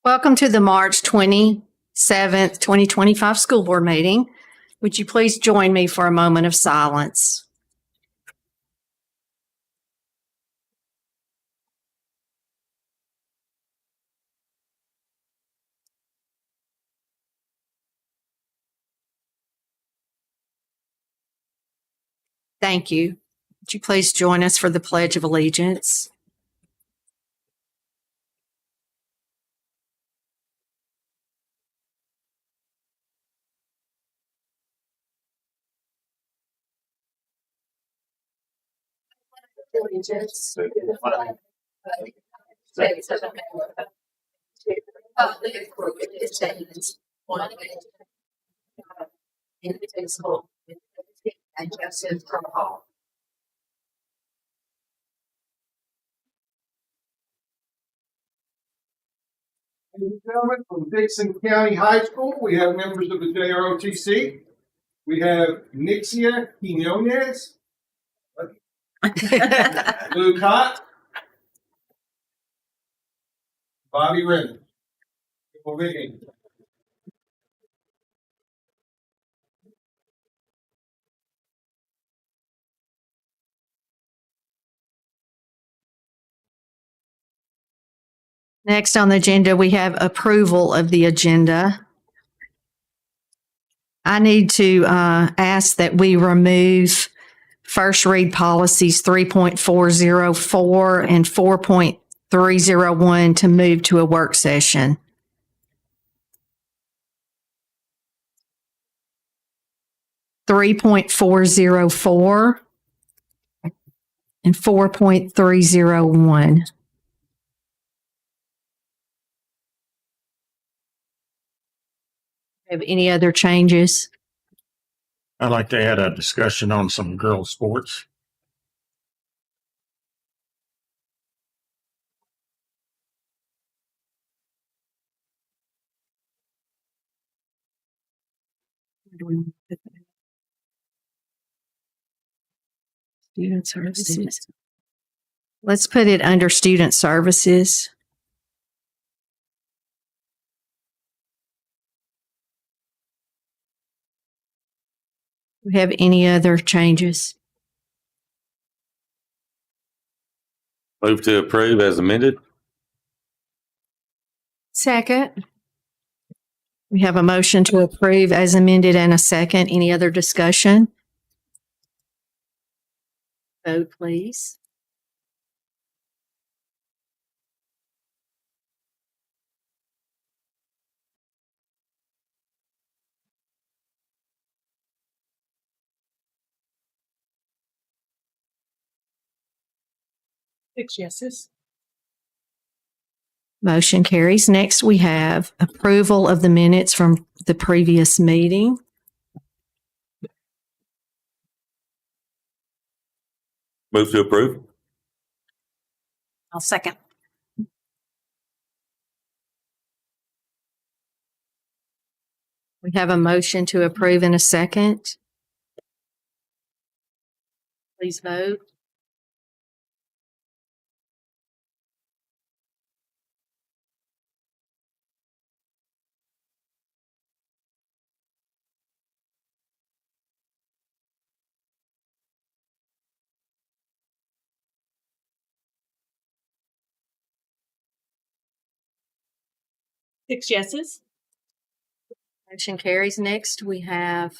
Welcome to the March 27th, 2025 school board meeting. Would you please join me for a moment of silence? Thank you. Would you please join us for the Pledge of Allegiance? Allegiance to the flag of the United States of America, to the republic for which it stands, one nation, indivisible, with liberty and justice for all. Ladies and gentlemen, from Dickson County High School, we have members of the JROTC. We have Nixia Quinones, Lou Cott, Bobby Renner. Next on the agenda, we have approval of the agenda. I need to ask that we remove first read policies 3.404 and 4.301 to move to a work session. .404 and 4.301. Have any other changes? I'd like to add a discussion on some girls' sports. Student services. Let's put it under student services. Do we have any other changes? Move to approve as amended. Second. We have a motion to approve as amended and a second. Any other discussion? Vote, please. Six yeses. Motion carries. Next, we have approval of the minutes from the previous meeting. Move to approve. I'll second. We have a motion to approve in a second. Please vote. Six yeses. Motion carries. Next, we have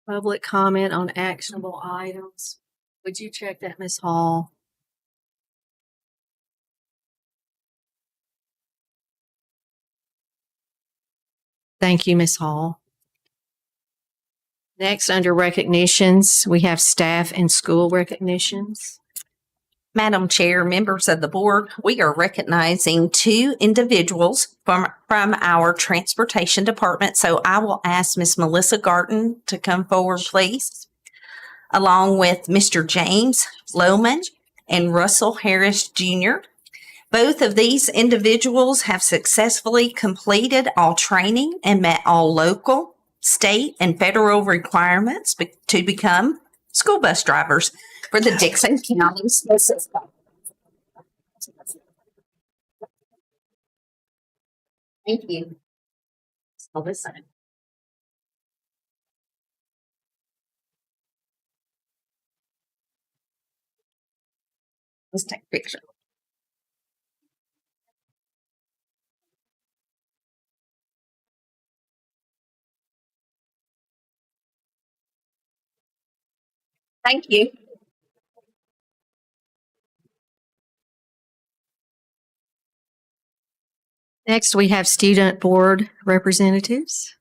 public comment on actionable items. Would you check that, Ms. Hall? Thank you, Ms. Hall. Next, under recognitions, we have staff and school recognitions. Madam Chair, members of the board, we are recognizing two individuals from our transportation department. So I will ask Ms. Melissa Garton to come forward, please, along with Mr. James Lohman and Russell Harris Jr. Both of these individuals have successfully completed all training and met all local, state, and federal requirements to become school bus drivers for the Dickson County School System. Thank you. All this side. Let's take a picture. Thank you. Next, we have student board representatives.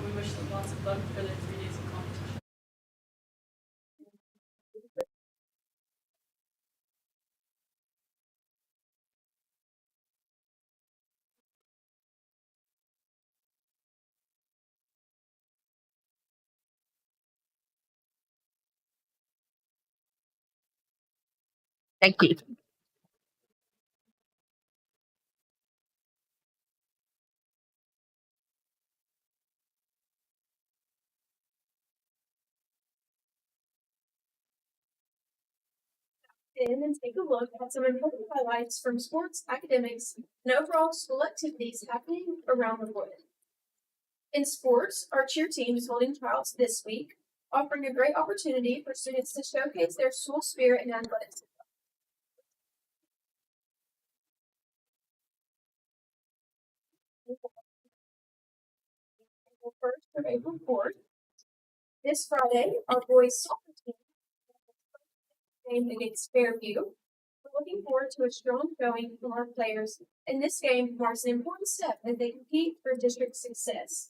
We wish them lots of luck for their 3 days of competition. Thank you. In and take a look at some important highlights from sports, academics, and overall school activities happening around the world. In sports, our cheer team is holding trials this week, offering a great opportunity for students to showcase their school spirit and athletics. First of April 4th. This Friday, our boys soccer team game against Fairview. We're looking forward to a strong showing from our players, and this game marks an important step as they compete for district success.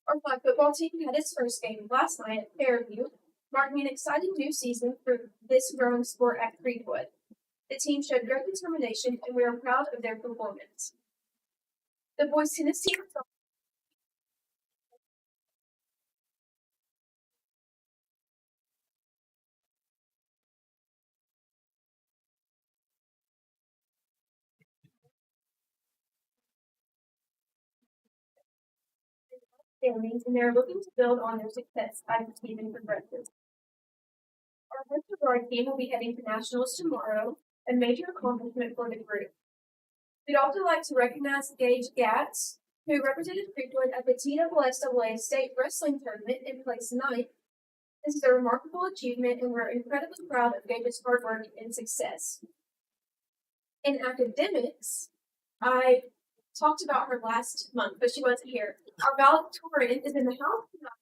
Our flag football team had its first game last night at Fairview, marking an exciting new season for this growing sport at Creekwood. The team showed great determination, and we are proud of their performance. The boys' tennis team standings, and they are looking to build on their success as the season progresses. Our winter guard team will be heading to nationals tomorrow, a major accomplishment for the group. We'd also like to recognize Gage Gatz, who represented Creekwood at the TSSAA State Wrestling Tournament and placed ninth. This is a remarkable achievement, and we're incredibly proud of Gage's hard work and success. In academics, I talked about her last month, but she wasn't here. Our valedictorian is in the house tonight.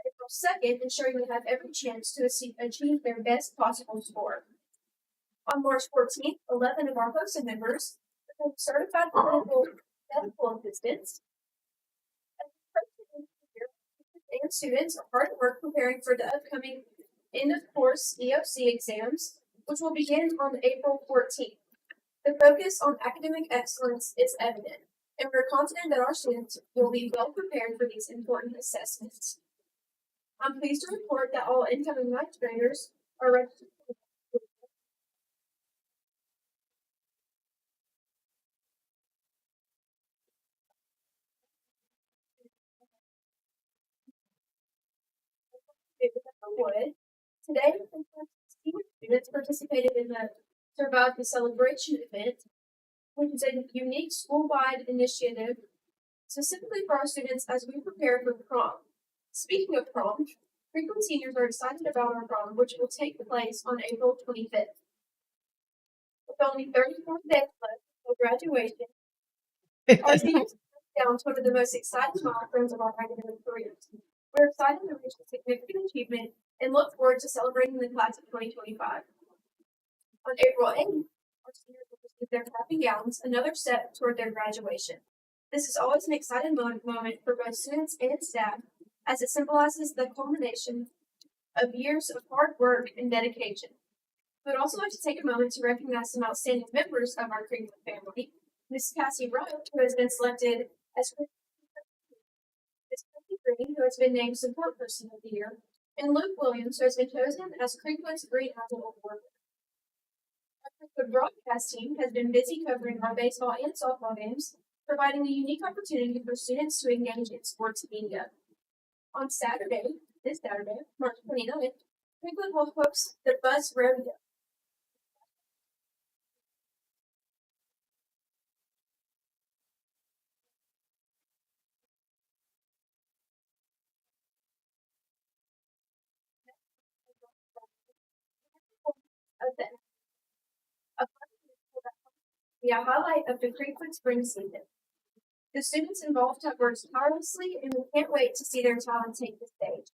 April 2nd, ensuring they have every chance to achieve their best possible score. On March 14th, 11 of our hosted members became certified medical assistants. And students are hard at work preparing for the upcoming end of course EOC exams, which will begin on April 14th. The focus on academic excellence is evident, and we're confident that our students will be well prepared for these important assessments. I'm pleased to report that all incoming ninth graders are registered. Today, students participated in the Survive the Celebration event, which is a unique school-wide initiative specifically for our students as we prepare for prom. Speaking of prom, frequent seniors are excited about our prom, which will take place on April 25th. With only 34 days left until graduation, our seniors are down to one of the most exciting milestones of our academic careers. We're excited to reach a significant achievement and look forward to celebrating the class of 2025. On April 8th, our seniors will receive their cap and gowns, another step toward their graduation. This is always an exciting moment for both students and staff, as it symbolizes the culmination of years of hard work and dedication. We would also like to take a moment to recognize some outstanding members of our Creekwood family. Miss Cassie Wright, who has been selected as Miss Christy Green, who has been named Support Person of the Year, and Luke Williams, who has been chosen as Creekwood's Green Apple Award. Our Creekwood broadcast team has been busy covering our baseball and softball games, providing a unique opportunity for students to engage in sports media. On Saturday, this Saturday, March 29th, Creekwood will host the Buzz Rodeo. Be a highlight of the Creekwood spring season. The students involved have worked tirelessly, and we can't wait to see their talent take the stage.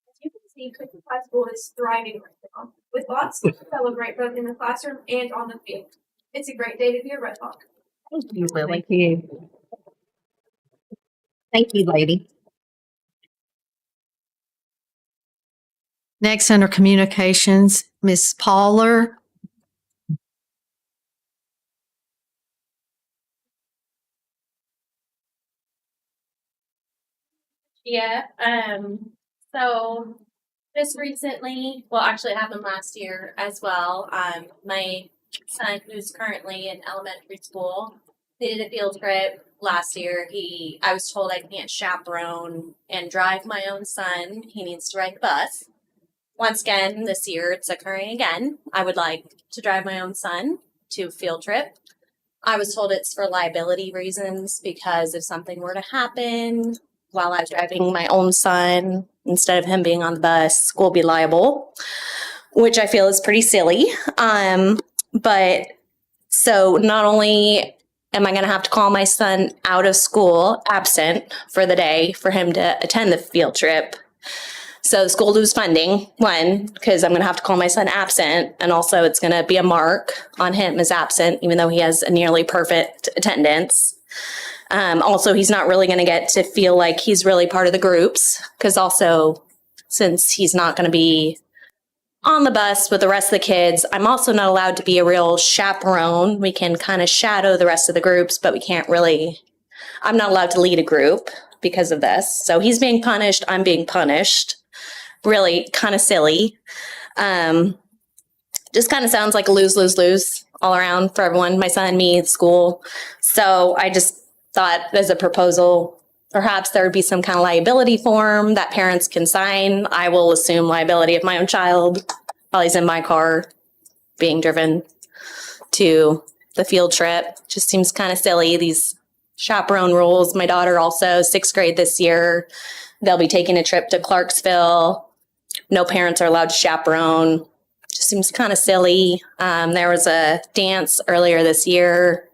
As you can see, Creekwood High School is thriving right now, with lots to celebrate both in the classroom and on the field. It's a great day to be a Red Hawk. Thank you, Lily. Thank you. Thank you, lady. Next, under communications, Miss Pauler. Yeah. So just recently, well, actually it happened last year as well. My son, who's currently in elementary school, they did a field trip last year. I was told I can't chaperone and drive my own son. He needs to ride the bus. Once again, this year it's occurring again. I would like to drive my own son to a field trip. I was told it's for liability reasons, because if something were to happen while I was driving my own son, instead of him being on the bus, school will be liable, which I feel is pretty silly. But so not only am I going to have to call my son out of school, absent for the day, for him to attend the field trip. So the school lose funding, one, because I'm going to have to call my son absent, and also it's going to be a mark on him as absent, even though he has a nearly perfect attendance. Also, he's not really going to get to feel like he's really part of the groups, because also, since he's not going to be on the bus with the rest of the kids, I'm also not allowed to be a real chaperone. We can kind of shadow the rest of the groups, but we can't really, I'm not allowed to lead a group because of this. So he's being punished, I'm being punished. Really kind of silly. Just kind of sounds like a lose, lose, lose, all around for everyone, my son, me, school. So I just thought as a proposal, perhaps there would be some kind of liability form that parents can sign. I will assume liability of my own child while he's in my car being driven to the field trip. Just seems kind of silly, these chaperone rules. My daughter also, 6th grade this year, they'll be taking a trip to Clarksville. No parents are allowed to chaperone. Just seems kind of silly. There was a dance earlier this year.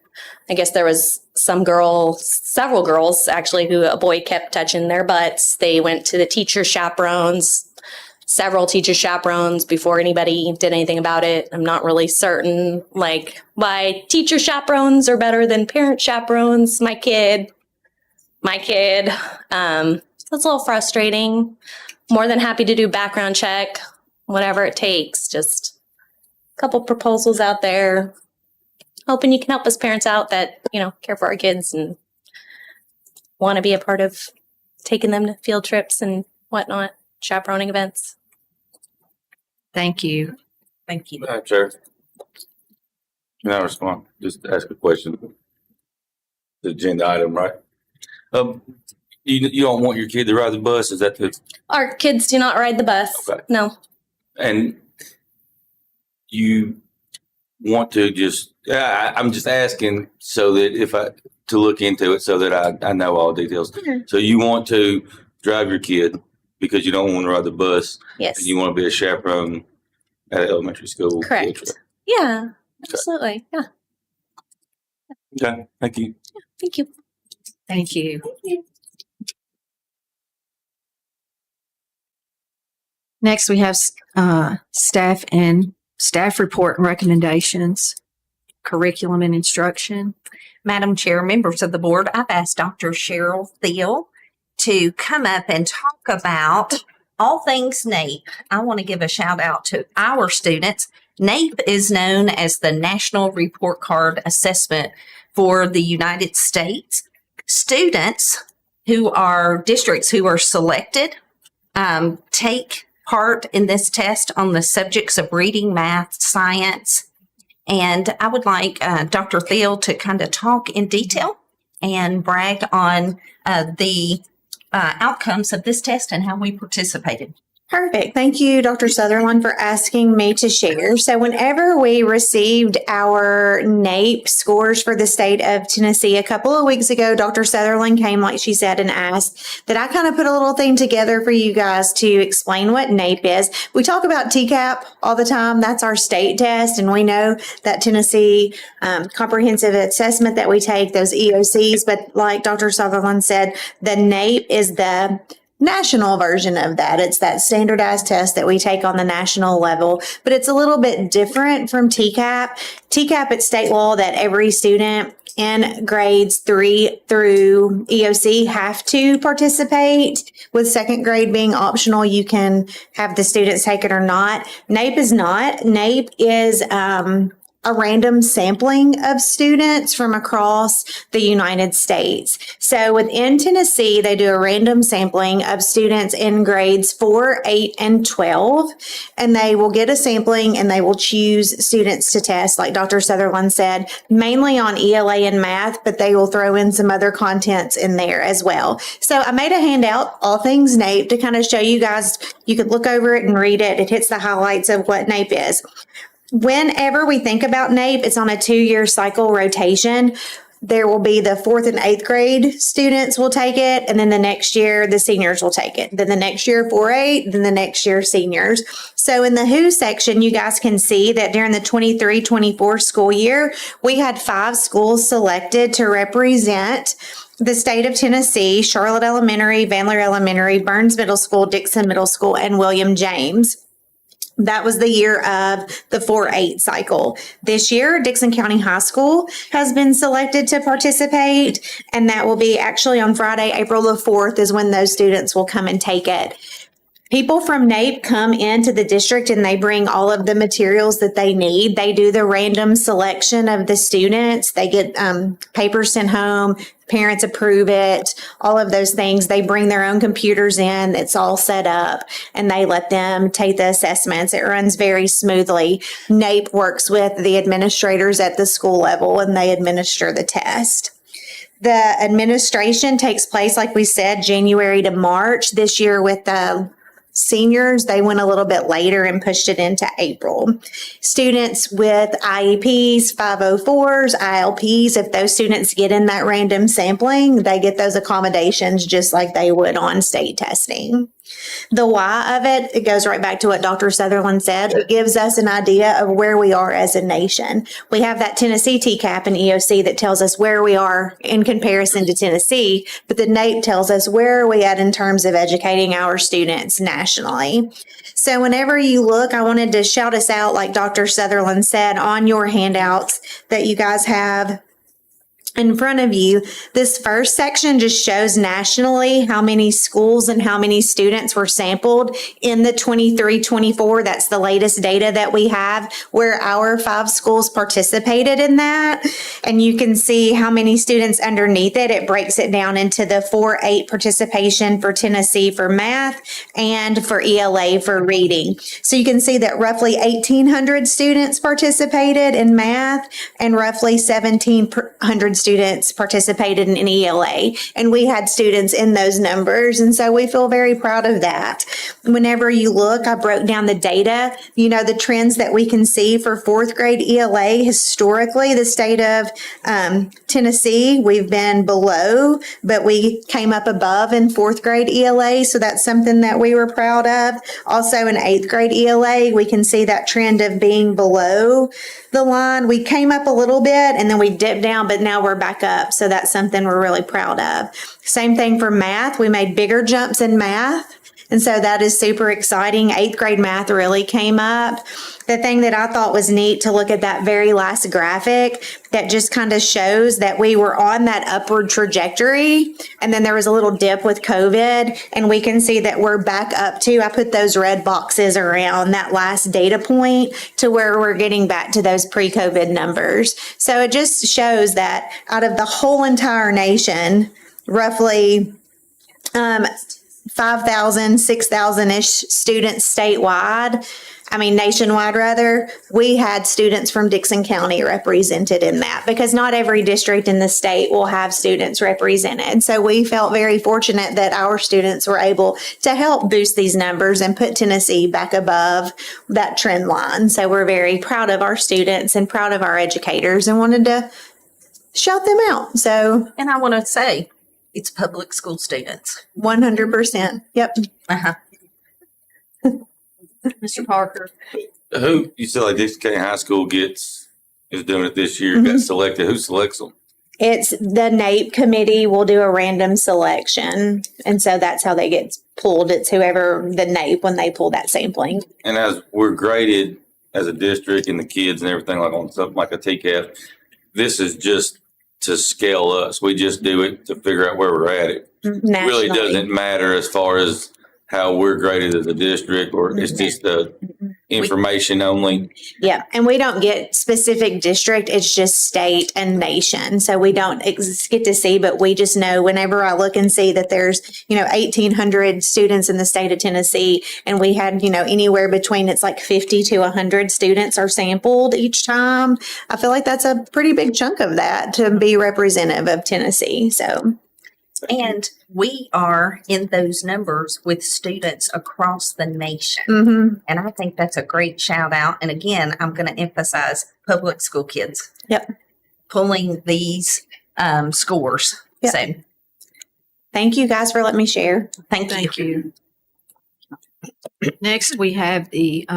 I guess there was several girls actually, who a boy kept touching their butts. They went to the teacher chaperones, several teacher chaperones before anybody did anything about it. I'm not really certain like why teacher chaperones are better than parent chaperones. My kid. It's a little frustrating. More than happy to do background check, whatever it takes. Just a couple proposals out there. Hoping you can help us parents out that, care for our kids and want to be a part of taking them to field trips and whatnot, chaperoning events. Thank you. Thank you. Madam Chair. Can I respond? Just ask a question. The agenda item, right? You don't want your kid to ride the bus? Is that the? Our kids do not ride the bus. Okay. No. And you want to just? I'm just asking so that to look into it so that I know all details. Mm-hmm. So you want to drive your kid because you don't want to ride the bus. Yes. And you want to be a chaperone at an elementary school. Correct. Yeah. Absolutely. Yeah. Okay. Thank you. Thank you. Thank you. Next, we have staff report and recommendations, curriculum and instruction. Madam Chair, members of the board, I've asked Dr. Cheryl Thiel to come up and talk about all things NAEP. I want to give a shout out to our students. NAEP is known as the National Report Card Assessment for the United States. Students districts who are selected, take part in this test on the subjects of reading, math, science. And I would like Dr. Thiel to kind of talk in detail and brag on the outcomes of this test and how we participated. Perfect. Thank you, Dr. Sutherland, for asking me to share. So whenever we received our NAEP scores for the state of Tennessee a couple of weeks ago, Dr. Sutherland came, like she said, and asked that I kind of put a little thing together for you guys to explain what NAEP is. We talk about TCAP all the time. That's our state test. And we know that Tennessee comprehensive assessment that we take, those EOCs. But like Dr. Sutherland said, the NAEP is the national version of that. It's that standardized test that we take on the national level, but it's a little bit different from TCAP. TCAP, it's state law that every student in grades 3 through EOC have to participate, with 2nd grade being optional. You can have the students take it or not. NAEP is not. NAEP is a random sampling of students from across the United States. So within Tennessee, they do a random sampling of students in grades 4, 8, and 12, and they will get a sampling and they will choose students to test, like Dr. Sutherland said, mainly on ELA and math, but they will throw in some other contents in there as well. So I made a handout, all things NAEP, to kind of show you guys. You could look over it and read it. It hits the highlights of what NAEP is. Whenever we think about NAEP, it's on a 2-year cycle rotation. There will be the 4th and 8th grade students will take it, and then the next year, the seniors will take it. Then the next year, 4-8, then the next year, seniors. So in the WHO section, you guys can see that during the 23-24 school year, we had 5 schools selected to represent the state of Tennessee: Charlotte Elementary, Vandler Elementary, Burns Middle School, Dickson Middle School, and William James. That was the year of the 4-8 cycle. This year, Dickson County High School has been selected to participate, and that will be actually on Friday, April the 4th is when those students will come and take it. People from NAPE come into the district and they bring all of the materials that they need. They do the random selection of the students. They get papers sent home. Parents approve it, all of those things. They bring their own computers in. It's all set up and they let them take the assessments. It runs very smoothly. NAPE works with the administrators at the school level and they administer the test. The administration takes place, like we said, January to March. This year with the seniors, they went a little bit later and pushed it into April. Students with IEPs, 504s, ILPs, if those students get in that random sampling, they get those accommodations just like they would on state testing. The why of it goes right back to what Dr. Sutherland said. It gives us an idea of where we are as a nation. We have that Tennessee TCAP and EOC that tells us where we are in comparison to Tennessee, but the NAEP tells us where are we at in terms of educating our students nationally. So whenever you look, I wanted to shout us out, like Dr. Sutherland said, on your handouts that you guys have in front of you. This first section just shows nationally how many schools and how many students were sampled in the 23-24. That's the latest data that we have where our 5 schools participated in that. And you can see how many students underneath it. It breaks it down into the 4-8 participation for Tennessee for math and for ELA for reading. So you can see that roughly 1,800 students participated in math and roughly 1,700 students participated in ELA, and we had students in those numbers, and so we feel very proud of that. Whenever you look, I broke down the data, the trends that we can see for 4th grade ELA. Historically, the state of Tennessee, we've been below, but we came up above in 4th grade ELA, so that's something that we were proud of. Also in 8th grade ELA, we can see that trend of being below the line. We came up a little bit and then we dipped down, but now we're back up. So that's something we're really proud of. Same thing for math. We made bigger jumps in math. And so that is super exciting. 8th grade math really came up. The thing that I thought was neat to look at that very last graphic that just kind of shows that we were on that upward trajectory. And then there was a little dip with COVID. And we can see that we're back up to, I put those red boxes around that last data point to where we're getting back to those pre-COVID numbers. So it just shows that out of the whole entire nation, roughly 5,000, 6,000-ish students nationwide rather, we had students from Dickson County represented in that because not every district in the state will have students represented. So we felt very fortunate that our students were able to help boost these numbers and put Tennessee back above that trend line. So we're very proud of our students and proud of our educators and wanted to shout them out. So, And I want to say, it's public school students. 100%. Yep. Uh-huh. Mr. Parker. Who you said like Dickson County High School is doing it this year? Got selected. Who selects them? It's the NAEP committee will do a random selection. And so that's how they get pulled. It's whoever the NAEP when they pull that sampling. And as we're graded as a district and the kids and everything like on something like a TCAP, this is just to scale us. We just do it to figure out where we're at. It really doesn't matter as far as how we're graded as a district, or it's just the information only. Yeah. And we don't get specific district. It's just state and nation. So we don't get to see, but we just know whenever I look and see that there's, 1,800 students in the state of Tennessee, and we had, anywhere between it's like 50 to 100 students are sampled each time. I feel like that's a pretty big chunk of that to be representative of Tennessee. So. And we are in those numbers with students across the nation. Mm-hmm. And I think that's a great shout out. And again, I'm going to emphasize public school kids. Yep. Pulling these scores. Yep. So thank you guys for letting me share. thank you. Next, we have the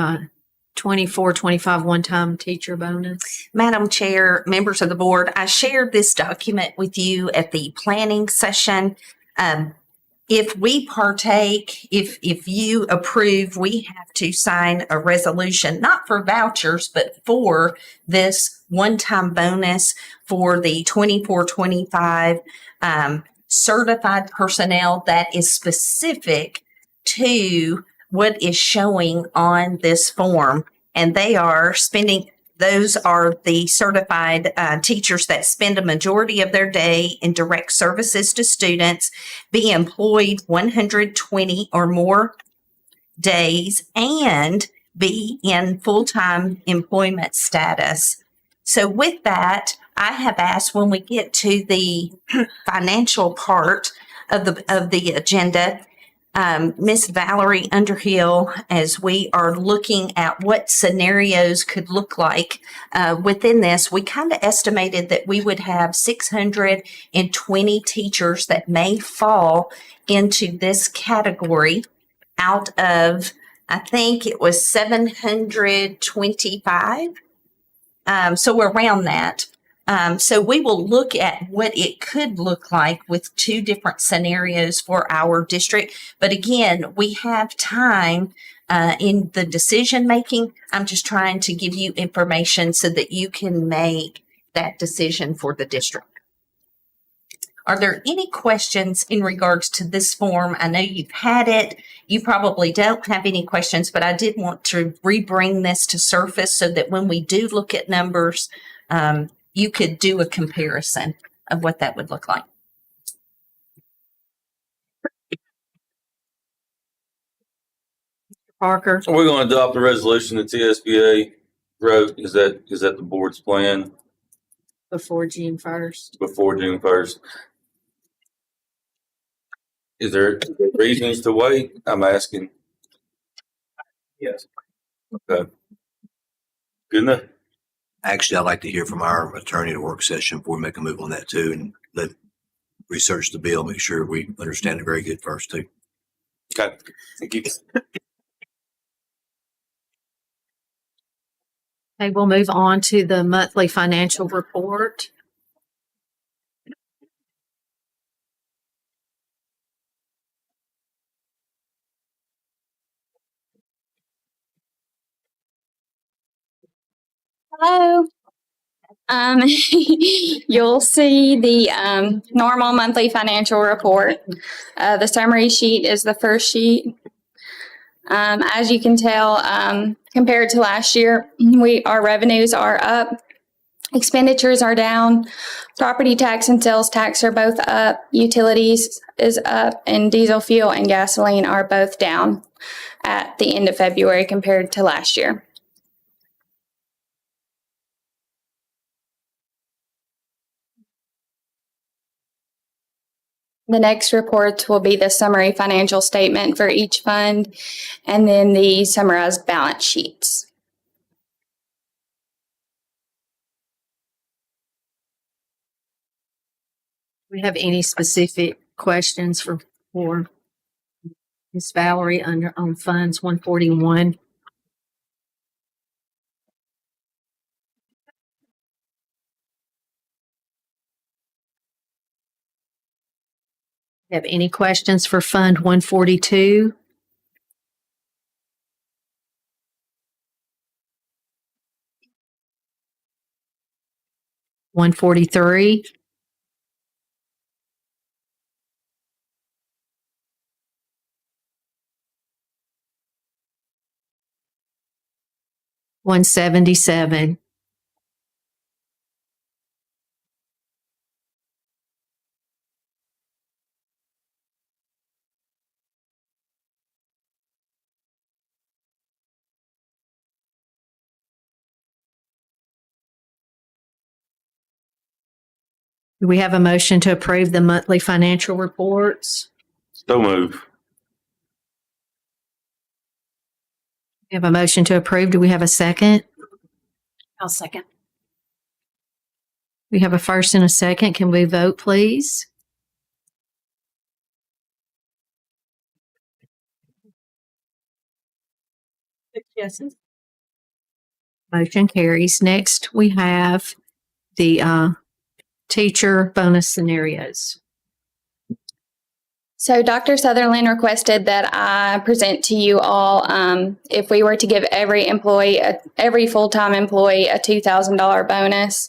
24-25 one-time teacher bonus. Madam Chair, members of the board, I shared this document with you at the planning session. If we partake, if you approve, we have to sign a resolution, not for vouchers, but for this one-time bonus for the 24-25 certified personnel that is specific to what is showing on this form. And they are spending, those are the certified teachers that spend a majority of their day in direct services to students, be employed 120 or more days, and be in full-time employment status. So with that, I have asked, when we get to the financial part of the agenda, Miss Valerie Underhill, as we are looking at what scenarios could look like within this, we kind of estimated that we would have 620 teachers that may fall into this category out of, I think it was 725. So we're around that. So we will look at what it could look like with two different scenarios for our district. But again, we have time in the decision making. I'm just trying to give you information so that you can make that decision for the district. Are there any questions in regards to this form? I know you've had it. You probably don't have any questions, but I did want to rebring this to surface so that when we do look at numbers, you could do a comparison of what that would look like. Parker, We're going to adopt the resolution that TSBA wrote. Is that the board's plan before June 1st. before June 1st? Is there reasons to wait? I'm asking. Yes. Okay. Good enough. Actually, I'd like to hear from our attorney at a work session before we make a move on that too, and let research the bill, make sure we understand it very good first too. Okay. Thank you. Okay, we'll move on to the monthly financial report. Hello. You'll see the normal monthly financial report. The summary sheet is the first sheet. As you can tell, compared to last year, our revenues are up, expenditures are down, property tax and sales tax are both up, utilities is up, and diesel fuel and gasoline are both down at the end of February compared to last year. The next reports will be the summary financial statement for each fund and then the summarized balance sheets. Do we have any specific questions for Ms. Valerie on funds 141? Have any questions for Fund 142? $143. $177. Do we have a motion to approve the monthly financial reports? So move. We have a motion to approve. Do we have a second? I'll second. We have a first and a second. Can we vote, please? Six yeses. Motion carries. Next, we have the teacher bonus scenarios. So Dr. Sutherland requested that I present to you all if we were to give every full-time employee a $2,000 bonus.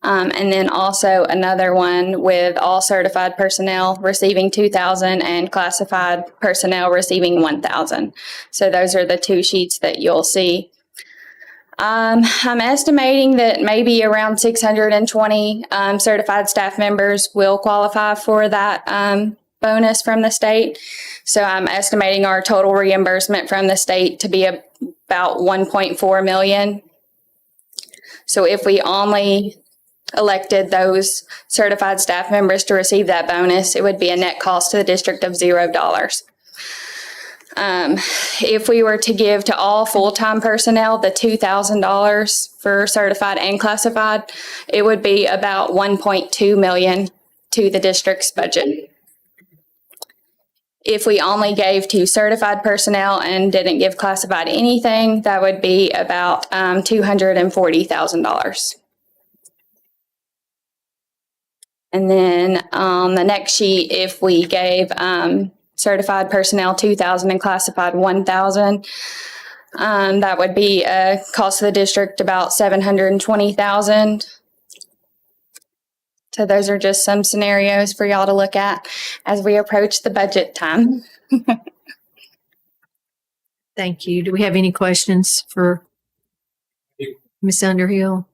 And then also another one with all certified personnel receiving 2,000 and classified personnel receiving 1,000. So those are the two sheets that you'll see. I'm estimating that maybe around 620 certified staff members will qualify for that bonus from the state. So I'm estimating our total reimbursement from the state to be about 1.4 million. So if we only elected those certified staff members to receive that bonus, it would be a net cost to the district of $0. If we were to give to all full-time personnel the $2,000 for certified and classified, it would be about 1.2 million to the district's budget. If we only gave to certified personnel and didn't give classified anything, that would be about $240,000. And then on the next sheet, if we gave certified personnel 2,000 and classified 1,000, that would be a cost to the district about $720,000. So those are just some scenarios for y'all to look at as we approach the budget time. Thank you. Do we have any questions for Ms. Underhill?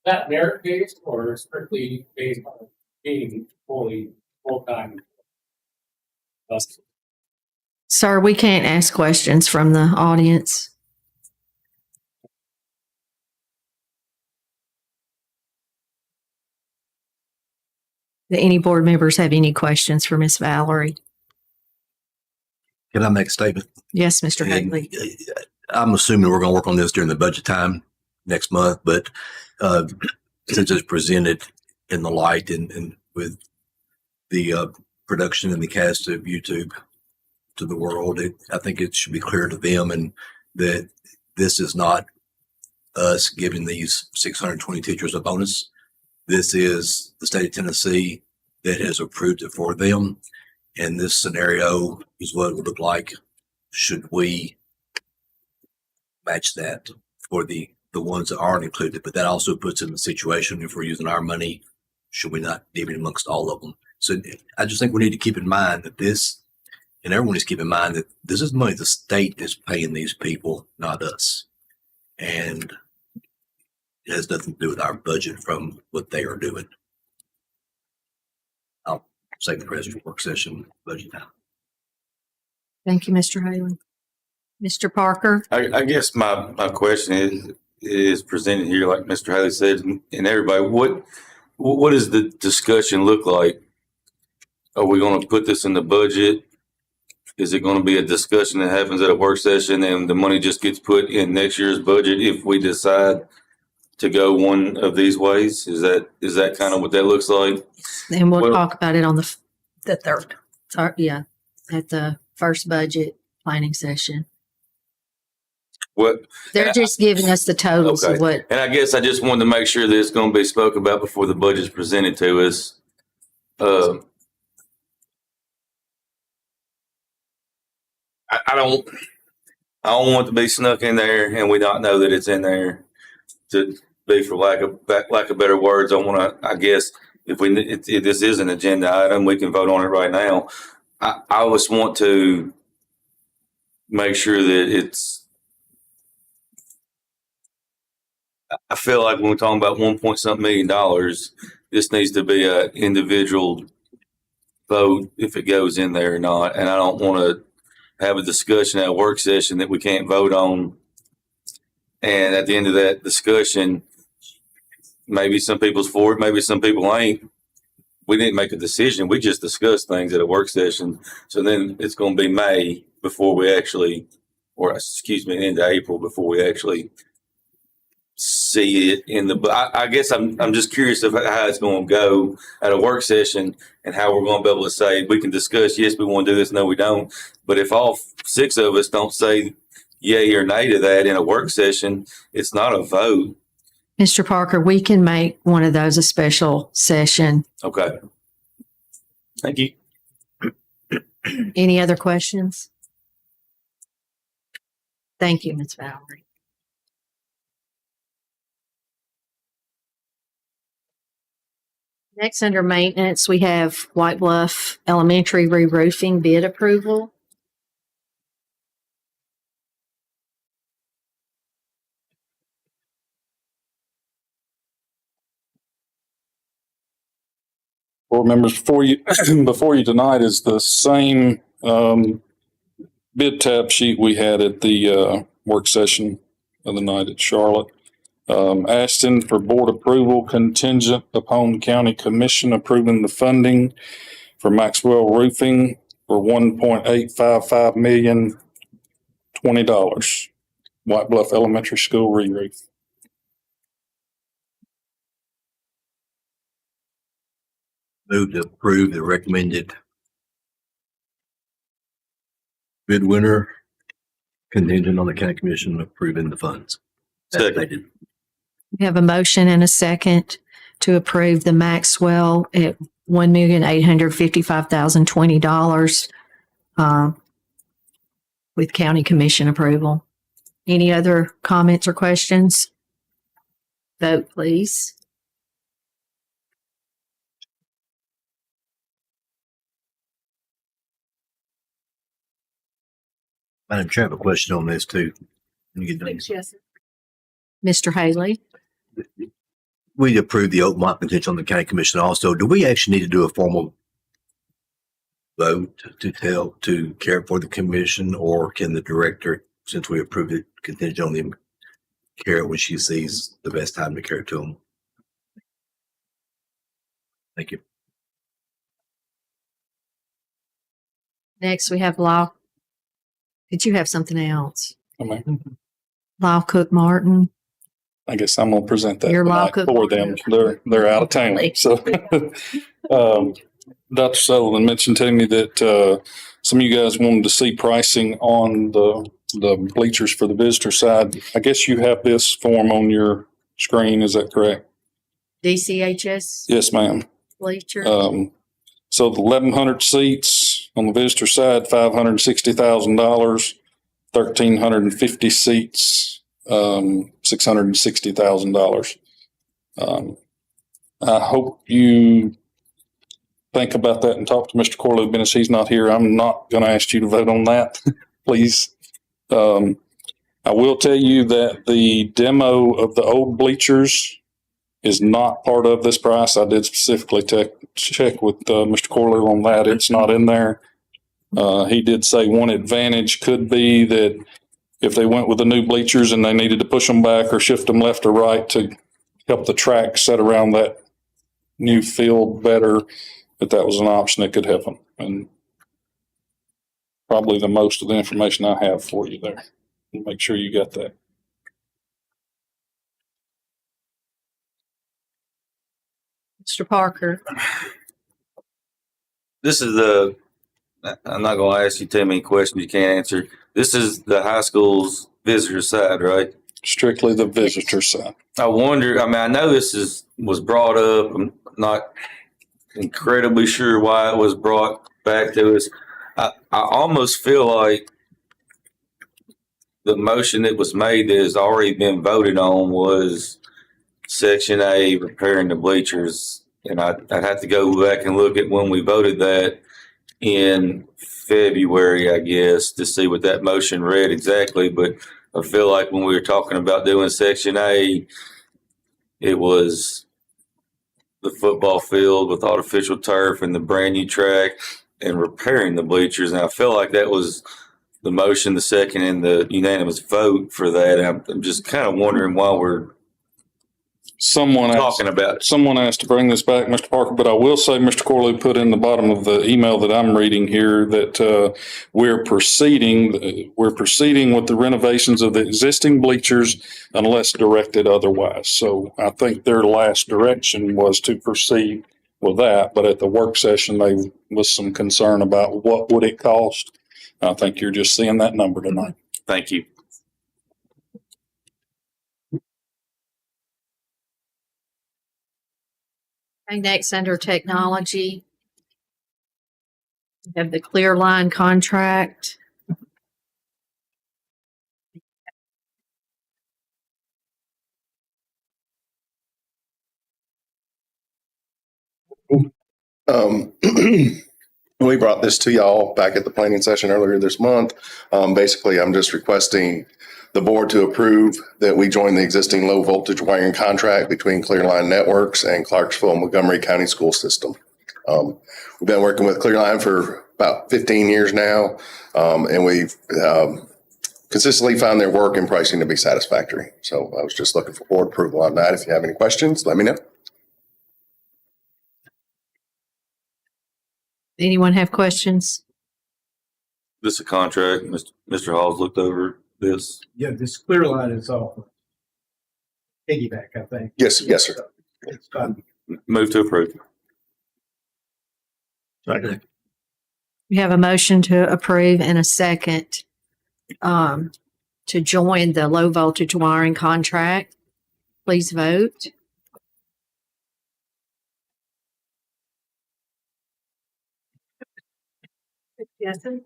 That merit based or strictly based on being fully full-time? Sir, we can't ask questions from the audience. Do any board members have any questions for Ms. Valerie? Can I make a statement? Yes, Mr. Hadley. I'm assuming we're going to work on this during the budget time next month, but since it's presented in the light and with the production and the cast of YouTube to the world, I think it should be clear to them and that this is not us giving these 620 teachers a bonus. This is the state of Tennessee that has approved it for them. And this scenario is what it would look like should we match that for the ones that aren't included. But that also puts in the situation, if we're using our money, should we not divvy it amongst all of them? So I just think we need to keep in mind that this, and everyone needs to keep in mind that this is money the state is paying these people, not us. And it has nothing to do with our budget from what they are doing. I'll save the rest for work session budget time. Thank you, Mr. Haley. Mr. Parker? I guess my question is presented here, like Mr. Haley said, and everybody, what does the discussion look like? Are we going to put this in the budget? Is it going to be a discussion that happens at a work session and the money just gets put in next year's budget if we decide to go one of these ways? Is that kind of what that looks like? And we'll talk about it on the third. Yeah, at the first budget planning session. They're just giving us the totals of what. And I guess I just wanted to make sure that it's going to be spoke about before the budget's presented to us. I don't want it to be snuck in there and we not know that it's in there. To be, for lack of better words, I guess if this is an agenda item, we can vote on it right now. I always want to make sure that I feel like when we're talking about $1 million, this needs to be an individual vote if it goes in there or not. And I don't want to have a discussion at a work session that we can't vote on. And at the end of that discussion, maybe some people's for it, maybe some people ain't. We didn't make a decision. We just discussed things at a work session. So then it's going to be May before we actually, into April before we actually see it in the. I guess I'm just curious of how it's going to go at a work session and how we're going to be able to say we can discuss. Yes, we want to do this. No, we don't. But if all 6 of us don't say yay or nay to that in a work session, it's not a vote. Mr. Parker, we can make one of those a special session. Okay. Thank you. Any other questions? Thank you, Ms. Valerie. Next, under maintenance, we have White Bluff Elementary re-roofing bid approval. Board members, before you, before you tonight is the same, bid tab sheet we had at the, work session of the night at Charlotte. Asking for board approval contingent upon county commission approving the funding for Maxwell Roofing for $1.855 million, $20. White Bluff Elementary School re-roof. Move to approve the recommended bid winner contingent on the county commission approving the funds. As Second. stated. We have a motion and a second to approve the Maxwell at $1,855,020 with county commission approval. Any other comments or questions? Vote, please. Madam Chair, I have a question on this too. When you get done. Yes. Mr. Haley? We approved the open mic contingent on the county commission also. Do we actually need to do a formal vote to care for the commission, or can the director, since we approved it contingent on them, care it when she sees the best time to care it to them? Thank you. Next, we have Lyle. Did you have something else? I mean, Lyle Cook Martin. I guess I'm gonna present that You're tonight welcome. for them. They're out of town. So, Dr. Sutherland mentioned to me that, some of you guys wanted to see pricing on the bleachers for the visitor side. I guess you have this form on your screen. Is that correct? DCHS Yes, ma'am. bleacher. So the 1,100 seats on the visitor side, $560,000, 1,350 seats, $660,000. I hope you think about that and talk to Mr. Corley Bennis. He's not here. I'm not going to ask you to vote on that, please. I will tell you that the demo of the old bleachers is not part of this price. I did specifically check with Mr. Corley on that. It's not in there. He did say one advantage could be that if they went with the new bleachers and they needed to push them back or shift them left or right to help the track set around that new field better, that was an option that could help them. And probably the most of the information I have for you there. Make sure you got that. Mr. Parker. This is I'm not going to ask you too many questions you can't answer. This is the high school's visitor side, right? Strictly the visitor side. I wonder, I mean, I know this was brought up. I'm not incredibly sure why it was brought back to us. I almost feel like the motion that was made that has already been voted on was Section A, repairing the bleachers. And I'd have to go back and look at when we voted that in February, I guess, to see what that motion read exactly. But I feel like when we were talking about doing Section A, it was the football field with artificial turf and the brand new track and repairing the bleachers. And I feel like that was the motion, the second, and the unanimous vote for that. And I'm just kind of wondering why we're talking about it. Someone asked to bring this back, Mr. Parker, but I will say Mr. Corley put in the bottom of the email that I'm reading here that we're proceeding with the renovations of the existing bleachers unless directed otherwise. So I think their last direction was to proceed with that, but at the work session, there was some concern about what would it cost. I think you're just seeing that number tonight. Thank you. Okay, next, under technology, we have the Clear Line contract. We brought this to y'all back at the planning session earlier this month. Basically, I'm just requesting the board to approve that we join the existing low voltage wiring contract between Clearline Networks and Clarksville Montgomery County School System. We've been working with Clearline for about 15 years now, and we've consistently found their work and pricing to be satisfactory. So I was just looking for board approval on that. If you have any questions, let me know. Anyone have questions? This is a contract. Mr. Hall's looked over this. Yeah, this clear line is off piggyback, I think. Yes, yes, sir. It's done. Move to approve. Second. We have a motion to approve and a second to join the low voltage wiring contract. Please vote. Yeses.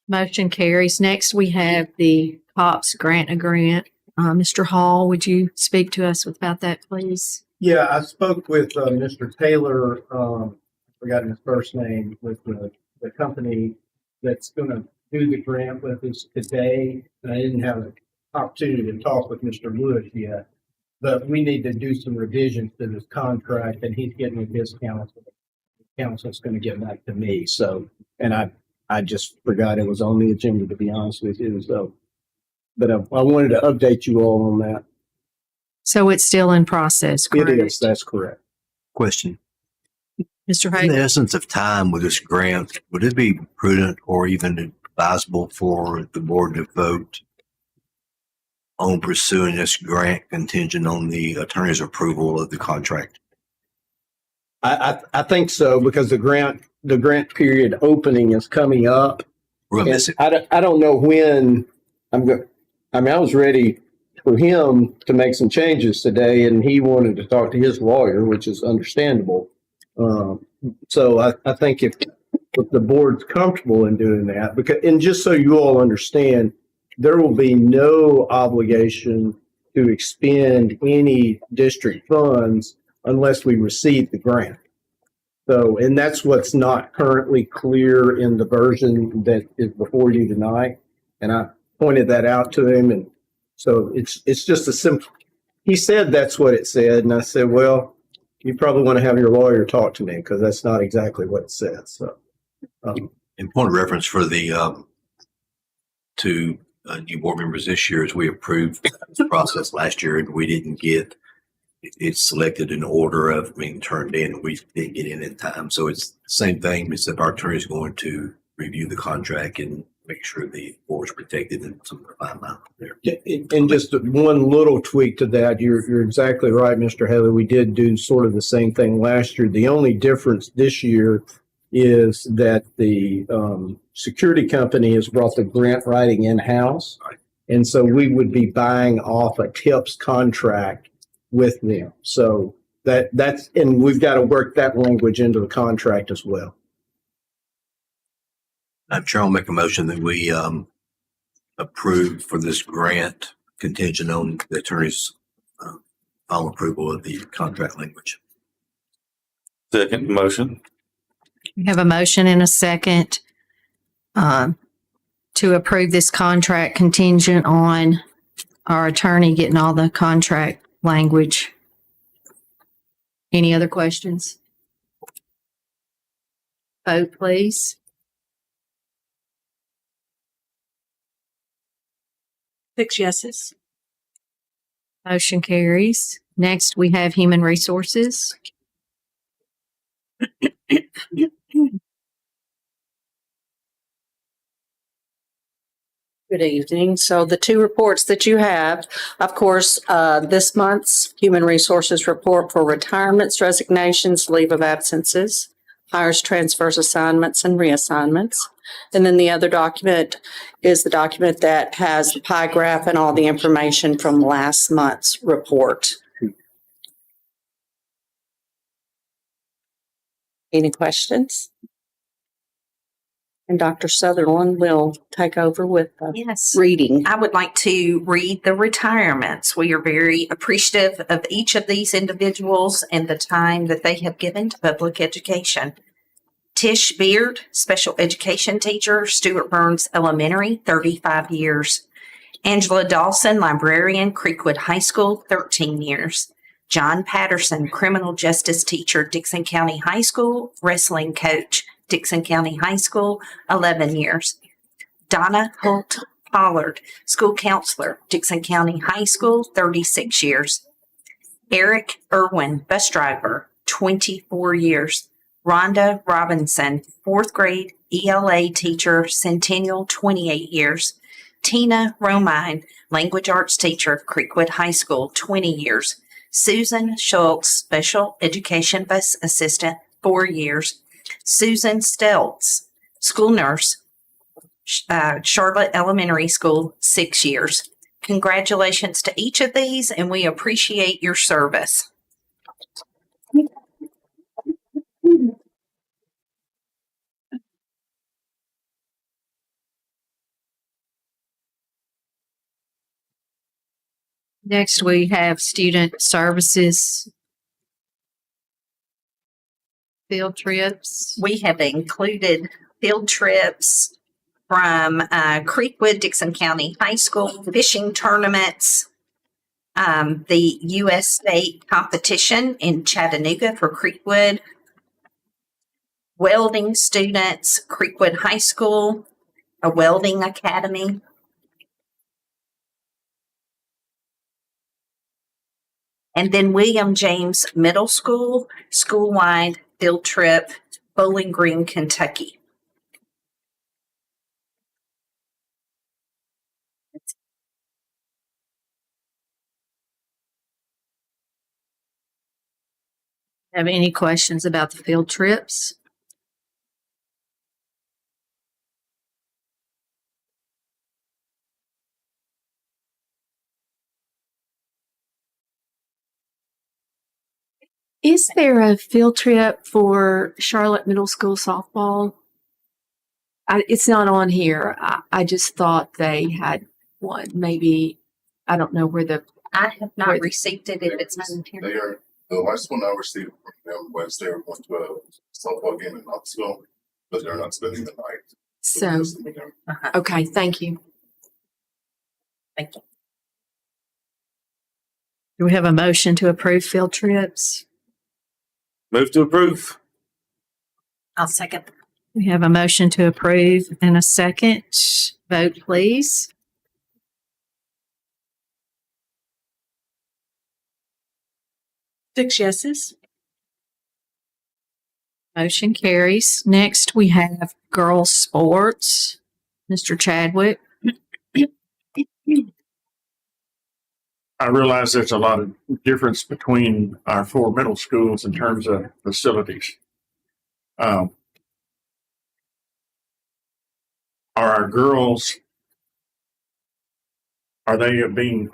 Motion carries. Next, we have the COPS grant agreement. Mr. Hall, would you speak to us about that, please? Yeah, I spoke with Mr. Taylor, forgotten his first name, with the company that's going to do the grant with us today. And I didn't have an opportunity to talk with Mr. Lewis yet, but we need to do some revisions to this contract, and he's getting a discount. The council's going to get back to me. So, and I just forgot it was on the agenda, to be honest with you. So, but I wanted to update you all on that. So it's still in process, correct? It is. That's correct. Question. Mr. In the Hagan? essence of time with this grant, would it be prudent or even advisable for the board to vote on pursuing this grant contingent on the attorney's approval of the contract? I think so, because the grant period opening is coming up. We're gonna miss it. I don't know when I'm going. I mean, I was ready for him to make some changes today, and he wanted to talk to his lawyer, which is understandable. So I think if the board's comfortable in doing that, because, and just so you all understand, there will be no obligation to expend any district funds unless we receive the grant. So, and that's what's not currently clear in the version that is before you tonight. And I pointed that out to him. And so it's just a simple, he said that's what it said. And I said, well, you probably want to have your lawyer talk to me, because that's not exactly what it says. So, In point of reference for the two new board members this year, as we approved this process last year, and we didn't get it's selected in order of being turned in, and we didn't get in time. So it's the same thing, except our attorney is going to review the contract and make sure the board is protected and some of the fine line there. and just one little tweak to that, you're exactly right, Mr. Heather. We did do sort of the same thing last year. The only difference this year is that the security company has brought the grant writing in-house. Right. And so we would be buying off a TIPS contract with them. So that's, and we've got to work that language into the contract as well. I'm sure I'll make a motion that we approve for this grant contingent on the attorney's final approval of the contract language. Second motion. We have a motion and a second to approve this contract contingent on our attorney getting all the contract language. Any other questions? Vote, please. Six yeses. Motion carries. Next, we have Human Resources. Good evening. So the two reports that you have, of course, this month's Human Resources report for retirements, resignations, leave of absences, hires, transfers, assignments, and reassignments. And then the other document is the document that has the pie graph and all the information from last month's report. Any questions? And Dr. Sutherland will take over with the Yes. reading. I would like to read the retirements. We are very appreciative of each of these individuals and the time that they have given to public education. Tish Beard, special education teacher, Stuart Burns Elementary, 35 years. Angela Dawson, librarian, Creekwood High School, 13 years. John Patterson, criminal justice teacher, Dickson County High School, wrestling coach, Dickson County High School, 11 years. Donna Holt Pollard, school counselor, Dickson County High School, 36 years. Eric Irwin, bus driver, 24 years. Rhonda Robinson, fourth grade ELA teacher, Centennial, 28 years. Tina Romine, language arts teacher, Creekwood High School, 20 years. Susan Schultz, special education bus assistant, 4 years. Susan Stelz, school nurse, Charlotte Elementary School, 6 years. Congratulations to each of these, and we appreciate your service. Next, we have student services field trips. We have included field trips from Creekwood, Dickson County High School, fishing tournaments, the U.S. State competition in Chattanooga for Creekwood, welding students, Creekwood High School, a welding academy. And then William James Middle School, school-wide field trip, Bowling Green, Kentucky. Have any questions about the field trips? Is there a field trip for Charlotte Middle School softball? It's not on here. I just thought they had one. Maybe, I don't know where the. I have not received it if it's not in here. They are, the last one I received from them was they were going to a softball game in Knoxville, but they're not spending the night. So, okay, thank you. Thank you. Do we have a motion to approve field trips? Move to approve. I'll second. We have a motion to approve and a second. Vote, please. Six yeses. Motion carries. Next, we have girls' sports. Mr. Chadwick. I realize there's a lot of difference between our 4 middle schools in terms of facilities. Are our girls, are they being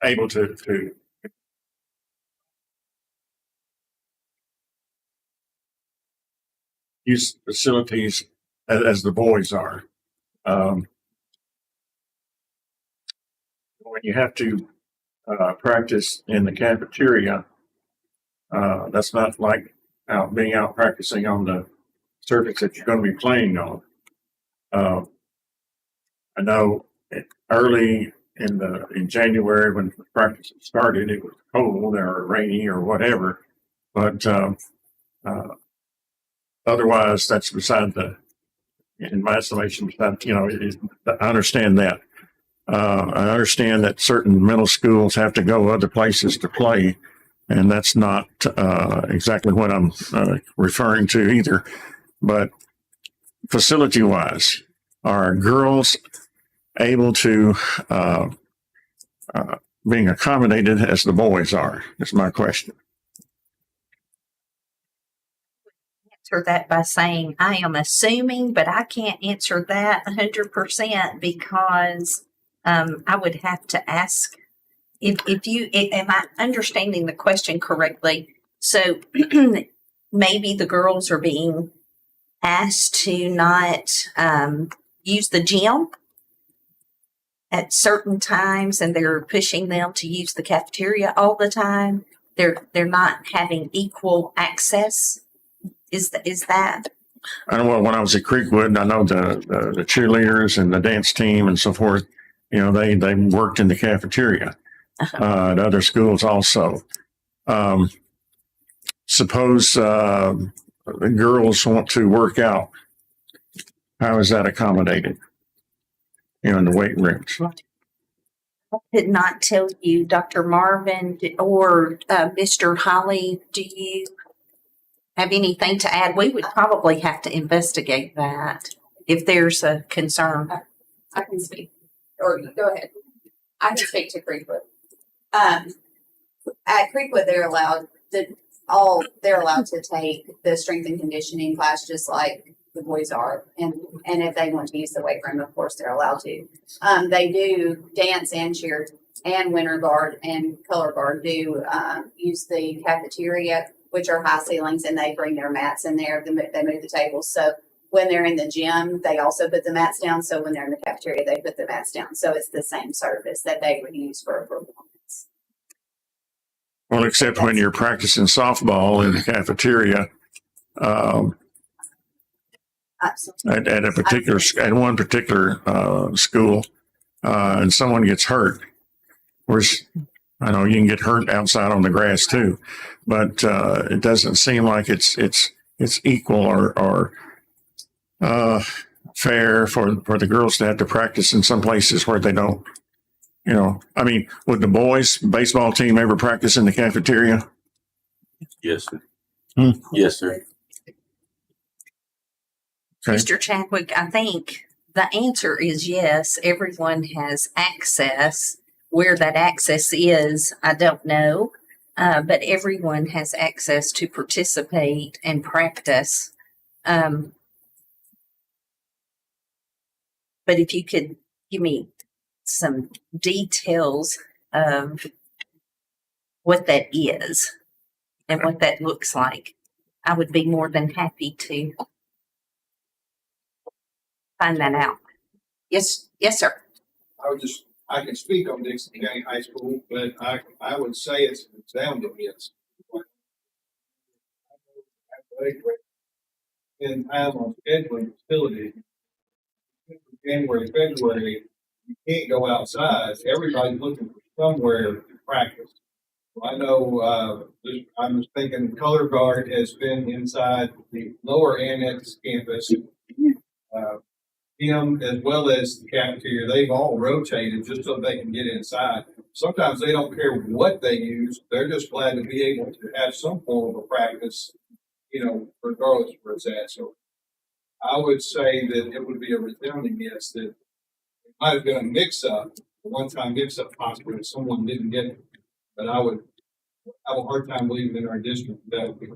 able to use facilities as the boys are? When you have to practice in the cafeteria, that's not like being out practicing on the surface that you're going to be playing on. I know early in January when practice started, it was cold or rainy or whatever, but otherwise that's beside in my estimation, I understand that. I understand that certain middle schools have to go other places to play, and that's not exactly what I'm referring to either. But facility-wise, are girls able to being accommodated as the boys are? Is my question. Answer that by saying I am assuming, but I can't answer that 100% because I would have to ask if you am I understanding the question correctly? So maybe the girls are being asked to not use the gym at certain times, and they're pushing them to use the cafeteria all the time. They're not having equal access. Is that? I know when I was at Creekwood, I know the cheerleaders and the dance team and so forth, they worked in the cafeteria at other schools also. Suppose the girls want to work out. How is that accommodated? In the weight rooms. I could not tell you, Dr. Marvin or Mr. Holly, do you have anything to add? We would probably have to investigate that if there's a concern. I can speak, or go ahead. I can speak to Creekwood. At Creekwood, they're allowed to take the strength and conditioning class just like the boys are, and if they want to use the weight room, of course they're allowed to. They do dance and cheer and winter guard and color guard do use the cafeteria, which are high ceilings, and they bring their mats in there. They move the tables. So when they're in the gym, they also put the mats down. So when they're in the cafeteria, they put the mats down. So it's the same service that they would use for performance. Well, except when you're practicing softball in the cafeteria, at one particular school, and someone gets hurt. Whereas I know you can get hurt outside on the grass too, but it doesn't seem like it's equal or fair for the girls to have to practice in some places where they don't. I mean, would the boys' baseball team ever practice in the cafeteria? Yes, sir. Yes, sir. Okay. Mr. Chadwick, I think the answer is yes. Everyone has access. Where that access is, I don't know, but everyone has access to participate and practice. But if you could give me some details of what that is and what that looks like, I would be more than happy to find that out. Yes, sir. I can speak on Dickson County High School, but I would say it's a resounding yes. In time on scheduling facilities, January, February, you can't go outside. Everybody's looking for somewhere to practice. I know, I'm just thinking Color Guard has been inside the lower annex campus, him as well as the cafeteria. They've all rotated just so they can get inside. Sometimes they don't care what they use. They're just glad to be able to have some form of a practice, regardless of where it's at. So I would say that it would be a resounding yes that it might have been a mix-up, a one-time mix-up possibly if someone didn't get it. But I would have a hard time believing in our district that would be.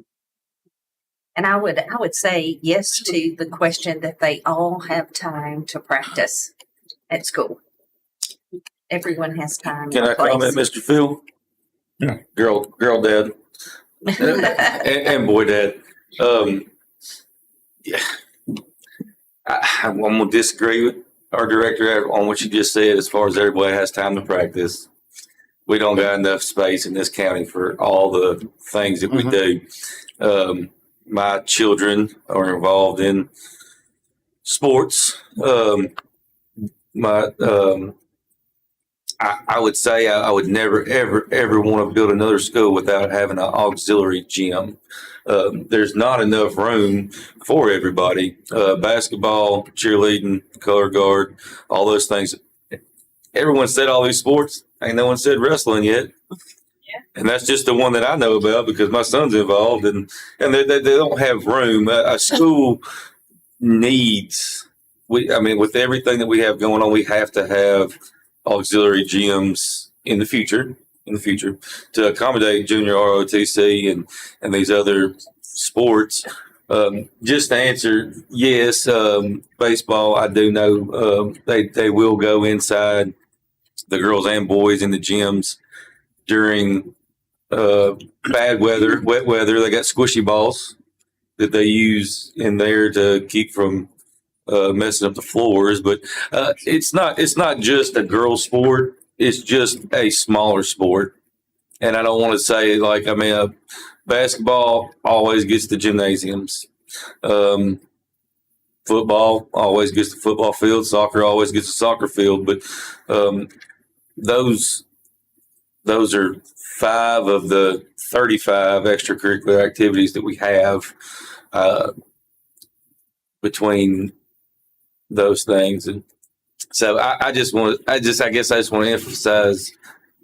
And I would say yes to the question that they all have time to practice at school. Everyone has time. Can I comment, Mr. Phil? Yeah. Girl dad. and boy dad. Yeah. I'm going to disagree with our director on what you just said as far as everybody has time to practice. We don't got enough space in this county for all the things that we do. My children are involved in sports. I would say I would never, ever want to build another school without having an auxiliary gym. There's not enough room for everybody. Basketball, cheerleading, color guard, all those things. Everyone said all these sports. Ain't no one said wrestling yet. And that's just the one that I know about because my son's involved, and they don't have room. A school needs, with everything that we have going on, we have to have auxiliary gyms in the future to accommodate junior ROTC and these other sports. Just to answer, yes, baseball, I do know they will go inside, the girls and boys in the gyms during bad weather, wet weather. They got squishy balls that they use in there to keep from messing up the floors. But it's not just a girl sport. It's just a smaller sport. And I don't want to say basketball always gets the gymnasiums. Football always gets the football field. Soccer always gets the soccer field. But those are 5 of the 35 extracurricular activities that we have between those things. And so I guess I just want to emphasize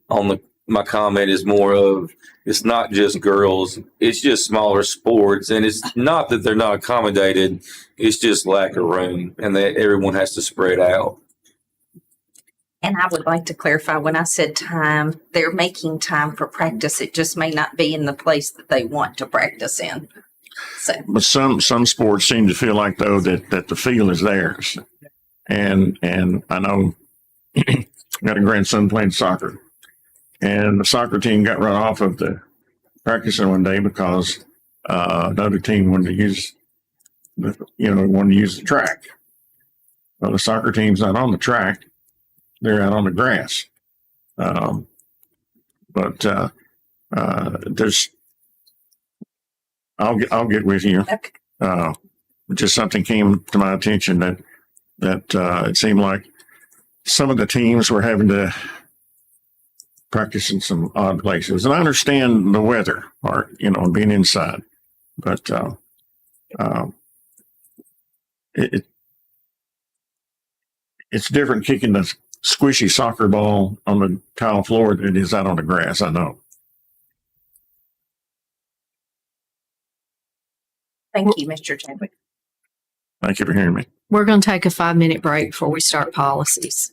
on my comment is more of, it's not just girls, it's just smaller sports. And it's not that they're not accommodated, it's just lack of room and that everyone has to spread out. And I would like to clarify, when I said time, they're making time for practice. It just may not be in the place that they want to practice in. So, But some sports seem to feel like, though, that the field is theirs. And I know I got a grandson playing soccer, and the soccer team got run off of the practicing one day because another team wanted to use the track. Well, the soccer team's not on the track; they're out on the grass. But there's, I'll get with you. Just something came to my attention that it seemed like some of the teams were having to practice in some odd places. And I understand the weather part, being inside, but it's different kicking the squishy soccer ball on the tile floor than it is out on the grass. I know. thank you, Mr. Chadwick. Thank you for hearing me. We're going to take a 5-minute break before we start policies.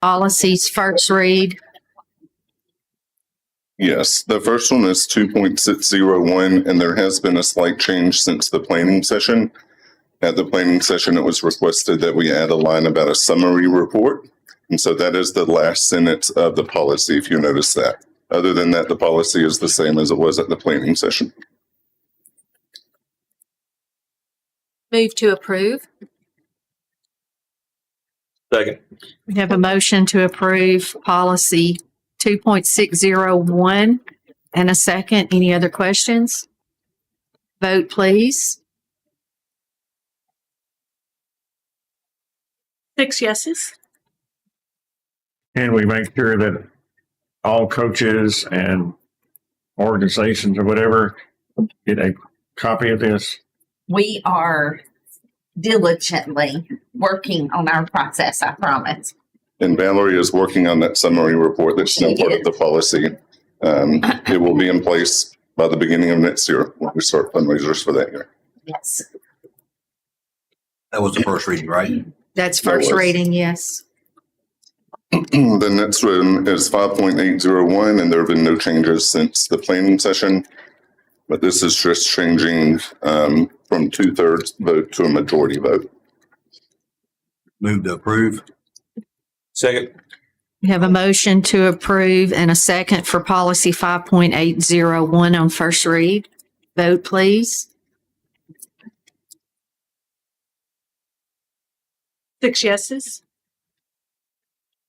policies first read. Yes, the first one is 2.601, and there has been a slight change since the planning session. At the planning session, it was requested that we add a line about a summary report. And so that is the last sentence of the policy, if you notice that. Other than that, the policy is the same as it was at the planning session. Move to approve. Second. We have a motion to approve policy 2.601 and a second. Any other questions? Vote, please. 6 yeses. And we make sure that all coaches and organizations or whatever get a copy of this. We are diligently working on our process, I promise. And Valerie is working on that summary report that's now part of the policy. It will be in place by the beginning of next year when we start fundraisers for that year. Yes. That was the first reading, right? That's first reading, yes. The next one is 5.801, and there have been no changes since the planning session. But this is just changing from 2/3 vote to a majority vote. Move to approve. Second. We have a motion to approve and a second for policy 5.801 on first read. Vote, please. 6 yeses.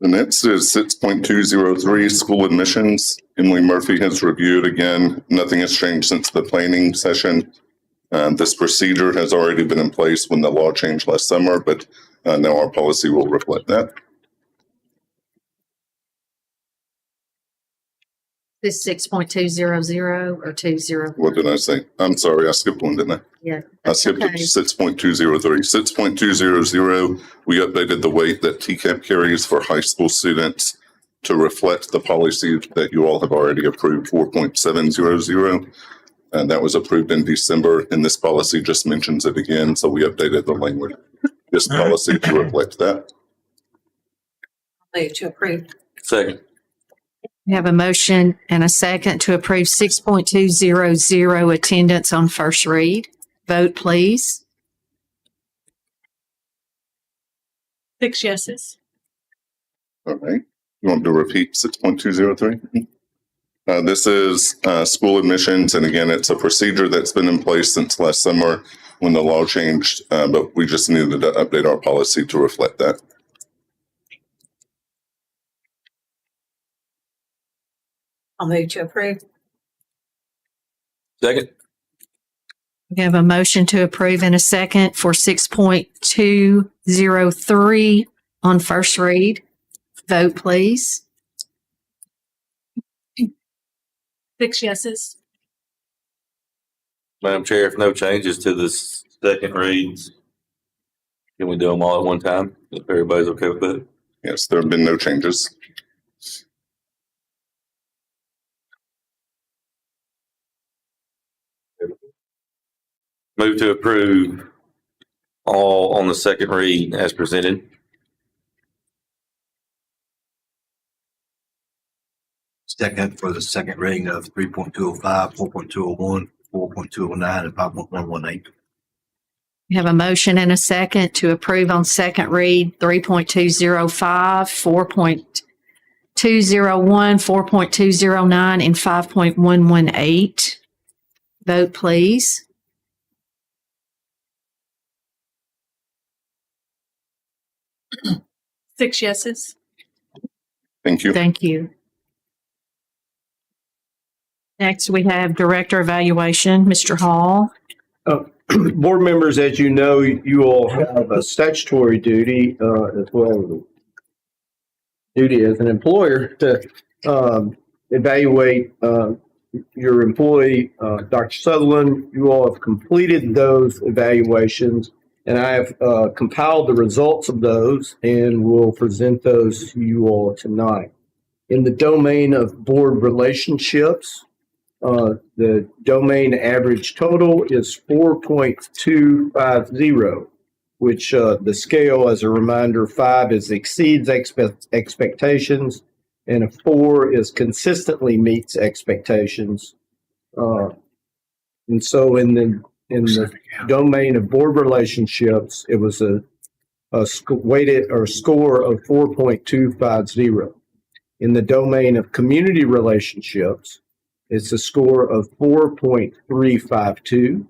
The next is 6.203, school admissions. Emily Murphy has reviewed again. Nothing has changed since the planning session. This procedure has already been in place when the law changed last summer, but now our policy will reflect that. This 6.200 or 20? What did I say? I'm sorry, I skipped one, didn't I? Yeah. I skipped it to 6.203. 6.200, we updated the weight that TCAP carries for high school students to reflect the policy that you all have already approved, 4.700. And that was approved in December, and this policy just mentions it again, so we updated the language. This policy to reflect that. Move to approve. Second. We have a motion and a second to approve 6.200 attendance on first read. Vote, please. 6 yeses. All right. You want me to repeat 6.203? This is school admissions, and again, it's a procedure that's been in place since last summer when the law changed, but we just needed to update our policy to reflect that. I'll move to approve. Second. We have a motion to approve and a second for 6.203 on first read. Vote, please. 6 yeses. Madam Chair, if no changes to this second reads, can we do them all at one time? If everybody's okay with that? Yes, there have been no changes. Move to approve all on the second read as presented. Second for the second reading of 3.205, 4.201, 4.209, and 5.118. We have a motion and a second to approve on second read 3.205, 4.201, 4.209, and 5.118. Vote, please. 6 yeses. Thank you. Thank you. Next, we have Director Evaluation, Mr. Hall. Board members, as you know, you all have a statutory duty as well as a duty as an employer to evaluate your employee, Dr. Sutherland. You all have completed those evaluations, and I have compiled the results of those and will present those to you all tonight. In the domain of board relationships, the domain average total is 4.250, which the scale, as a reminder, 5 is exceeds expectations, and a 4 is consistently meets expectations. And so in the domain of board relationships, it was a weighted or score of 4.250. In the domain of community relationships, it's a score of 4.352.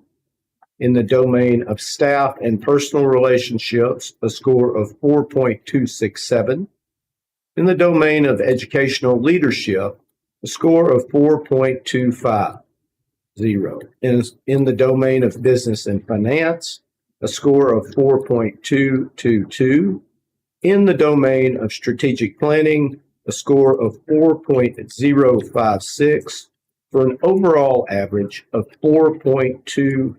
In the domain of staff and personal relationships, a score of 4.267. In the domain of educational leadership, a score of 4.250. In the domain of business and finance, a score of 4.222. In the domain of strategic planning, a score of 4.056 for an overall average of 4.233.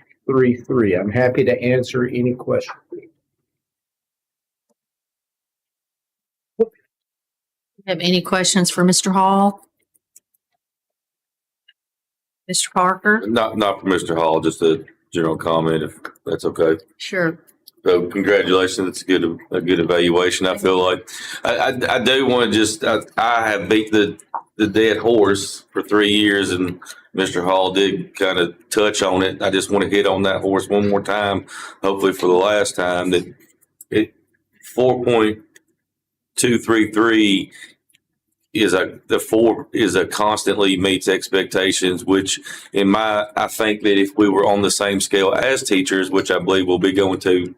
I'm happy to answer any questions. Have any questions for Mr. Hall? Mr. Parker? Not for Mr. Hall, just a general comment, if that's okay. Sure. So congratulations. It's a good evaluation. I feel like I do want to just, I have beat the dead horse for 3 years, and Mr. Hall did kind of touch on it. I just want to hit on that horse one more time, hopefully for the last time, that 4.233 the 4 is a constantly meets expectations, which I think that if we were on the same scale as teachers, which I believe we'll be going to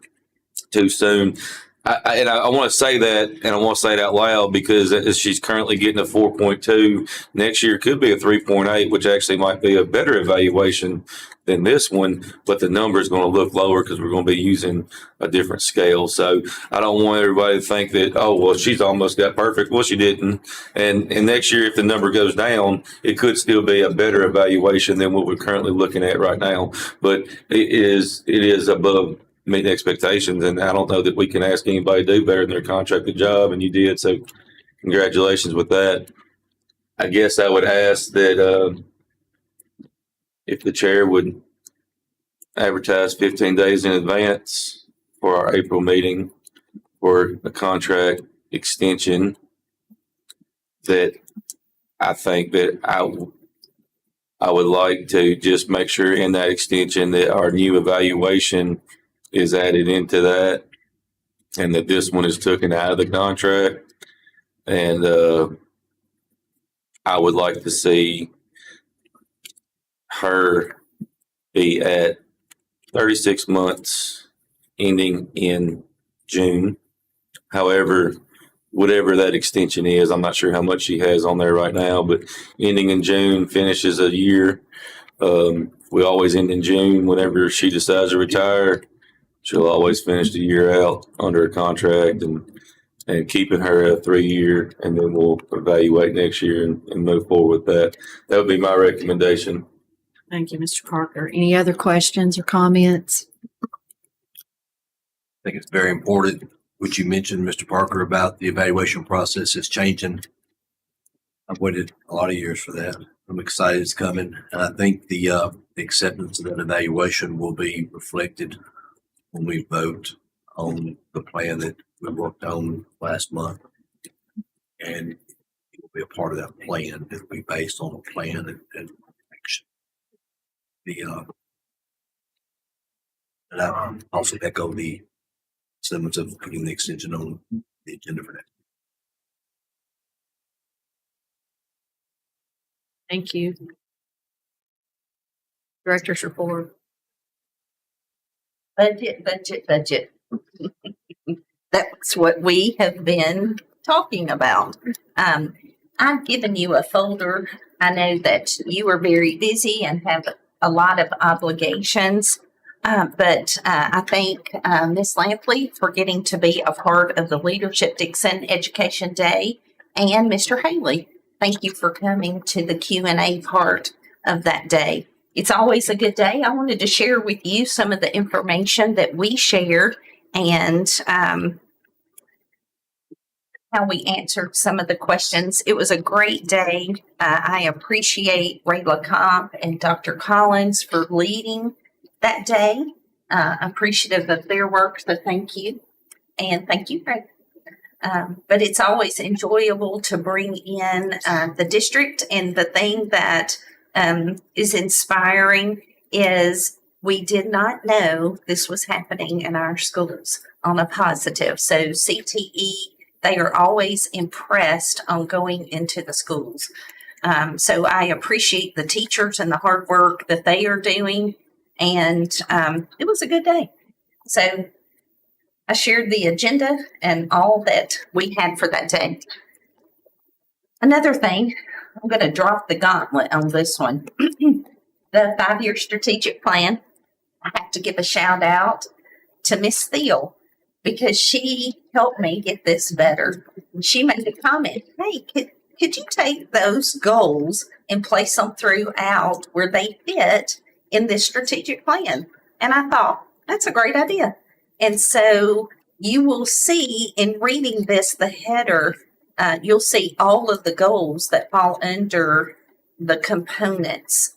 too soon. I want to say that, and I want to say it out loud, because she's currently getting a 4.2. Next year could be a 3.8, which actually might be a better evaluation than this one, but the number is going to look lower because we're going to be using a different scale. So I don't want everybody to think that, oh, well, she's almost got perfect. Well, she didn't. And next year, if the number goes down, it could still be a better evaluation than what we're currently looking at right now. But it is above meeting expectations, and I don't know that we can ask anybody to do better than their contracted job, and you did, so congratulations with that. I guess I would ask that if the chair would advertise 15 days in advance for our April meeting for a contract extension, that I think that I would like to just make sure in that extension that our new evaluation is added into that, and that this one is taken out of the contract. And I would like to see her be at 36 months ending in June. However, whatever that extension is, I'm not sure how much she has on there right now, but ending in June finishes a year. We always end in June whenever she decides to retire. She'll always finish the year out under a contract, and keeping her a 3-year, and then we'll evaluate next year and move forward with that. That would be my recommendation. Thank you, Mr. Parker. Any other questions or comments? I think it's very important, what you mentioned, Mr. Parker, about the evaluation process is changing. I've waited a lot of years for that. I'm excited it's coming. And I think the acceptance of that evaluation will be reflected when we vote on the plan that we worked on last month. And it will be a part of that plan. It will be based on a plan and action. And I also echo the sentiments of putting the extension on the agenda for that. Thank you. Director's report. Budget. That's what we have been talking about. I've given you a folder. I know that you are very busy and have a lot of obligations, but I thank Ms. Lampley for getting to be a part of the Leadership Dickson Education Day, and Mr. Haley, thank you for coming to the Q&A part of that day. It's always a good day. I wanted to share with you some of the information that we shared and how we answered some of the questions. It was a great day. I appreciate Ray LeCompte and Dr. Collins for leading that day. appreciative of their work, so thank you. And thank you, Greg. But it's always enjoyable to bring in the district, and the thing that is inspiring is we did not know this was happening in our schools on a positive. So CTE, they are always impressed on going into the schools. So I appreciate the teachers and the hard work that they are doing, and it was a good day. So I shared the agenda and all that we had for that day. Another thing, I'm going to drop the gauntlet on this one. The 5-year strategic plan, I have to give a shout out to Miss Thiel because she helped me get this better. She made a comment, hey, could you take those goals and place them throughout where they fit in this strategic plan? And I thought, that's a great idea. And so you will see in reading this, the header, you'll see all of the goals that fall under the components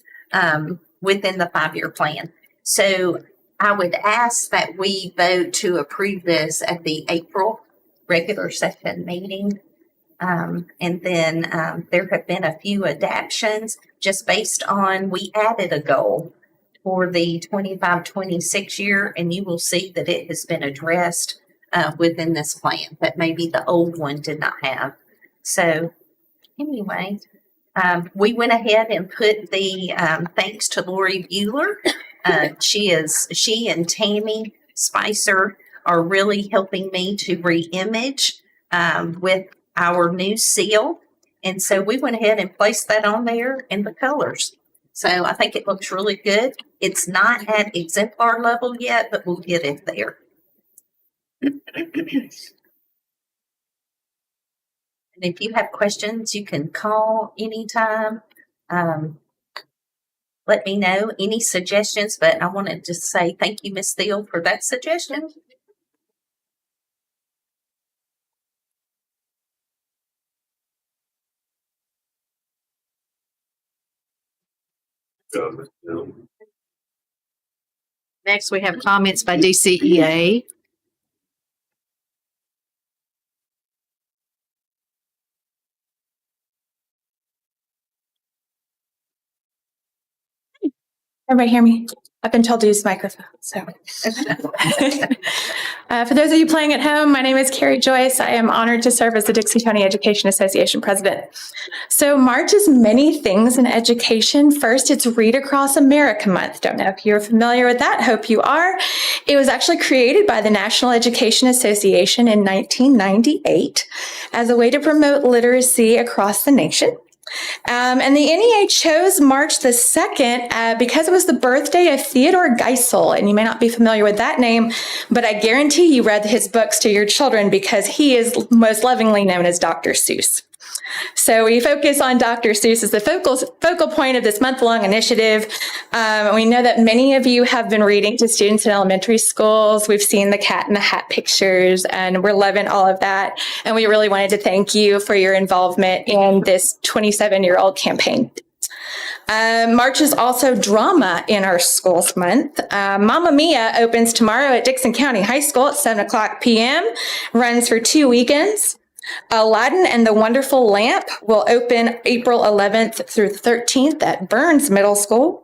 within the 5-year plan. So I would ask that we vote to approve this at the April regular session meeting. And then there have been a few adaptions just based on, we added a goal for the 25-26 year, and you will see that it has been addressed within this plan that maybe the old one did not have. So anyway, we went ahead and put the thanks to Lori Bueller. She and Tammy Spicer are really helping me to re-image with our new seal. And so we went ahead and placed that on there in the colors. So I think it looks really good. It's not at exemplar level yet, but we'll get it there. And if you have questions, you can call anytime. Let me know any suggestions, but I wanted to say thank you, Ms. Thiel, for that suggestion. Next, we have comments by DCEA. Everybody hear me? I've been told to use the microphone. So, for those of you playing at home, my name is Carrie Joyce. I am honored to serve as the Dickson County Education Association president. So March is many things in education. First, it's Read Across America Month. Don't know if you're familiar with that. Hope you are. It was actually created by the National Education Association in 1998 as a way to promote literacy across the nation. And the NEA chose March the 2nd because it was the birthday of Theodore Geisel. And you may not be familiar with that name, but I guarantee you read his books to your children because he is most lovingly known as Dr. Seuss. So we focus on Dr. Seuss as the focal point of this month-long initiative. We know that many of you have been reading to students in elementary schools. We've seen the Cat in the Hat pictures, and we're loving all of that. And we really wanted to thank you for your involvement in this 27-year-old campaign. March is also Drama in our Schools Month. Mamma Mia opens tomorrow at Dickson County High School at 7:00 p.m., runs for 2 weekends. Aladdin and the Wonderful Lamp will open April 11th through 13th at Burns Middle School.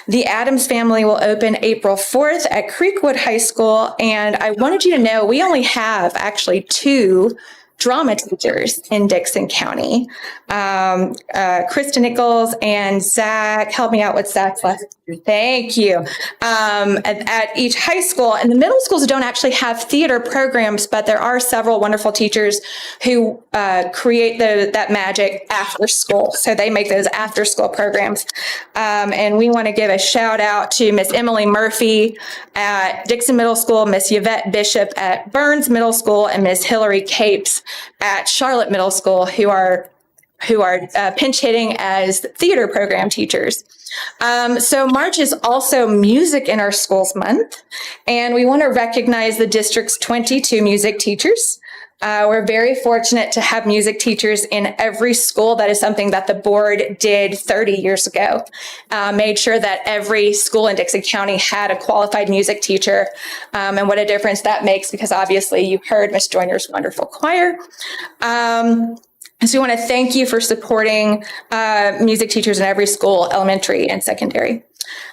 The Addams Family will open April 4th at Creekwood High School. And I wanted you to know we only have actually 2 drama teachers in Dickson County. Krista Nichols and Zach, help me out with Zach's last. Thank you. At each high school, and the middle schools don't actually have theater programs, but there are several wonderful teachers who create that magic after school. So they make those after school programs. And we want to give a shout out to Miss Emily Murphy at Dickson Middle School, Miss Yvette Bishop at Burns Middle School, and Miss Hillary Capes at Charlotte Middle School, who are pinch hitting as theater program teachers. So March is also Music in our Schools Month, and we want to recognize the district's 22 music teachers. We're very fortunate to have music teachers in every school. That is something that the board did 30 years ago. Made sure that every school in Dickson County had a qualified music teacher. And what a difference that makes, because obviously you heard Miss Joyner's wonderful choir. So we want to thank you for supporting music teachers in every school, elementary and secondary.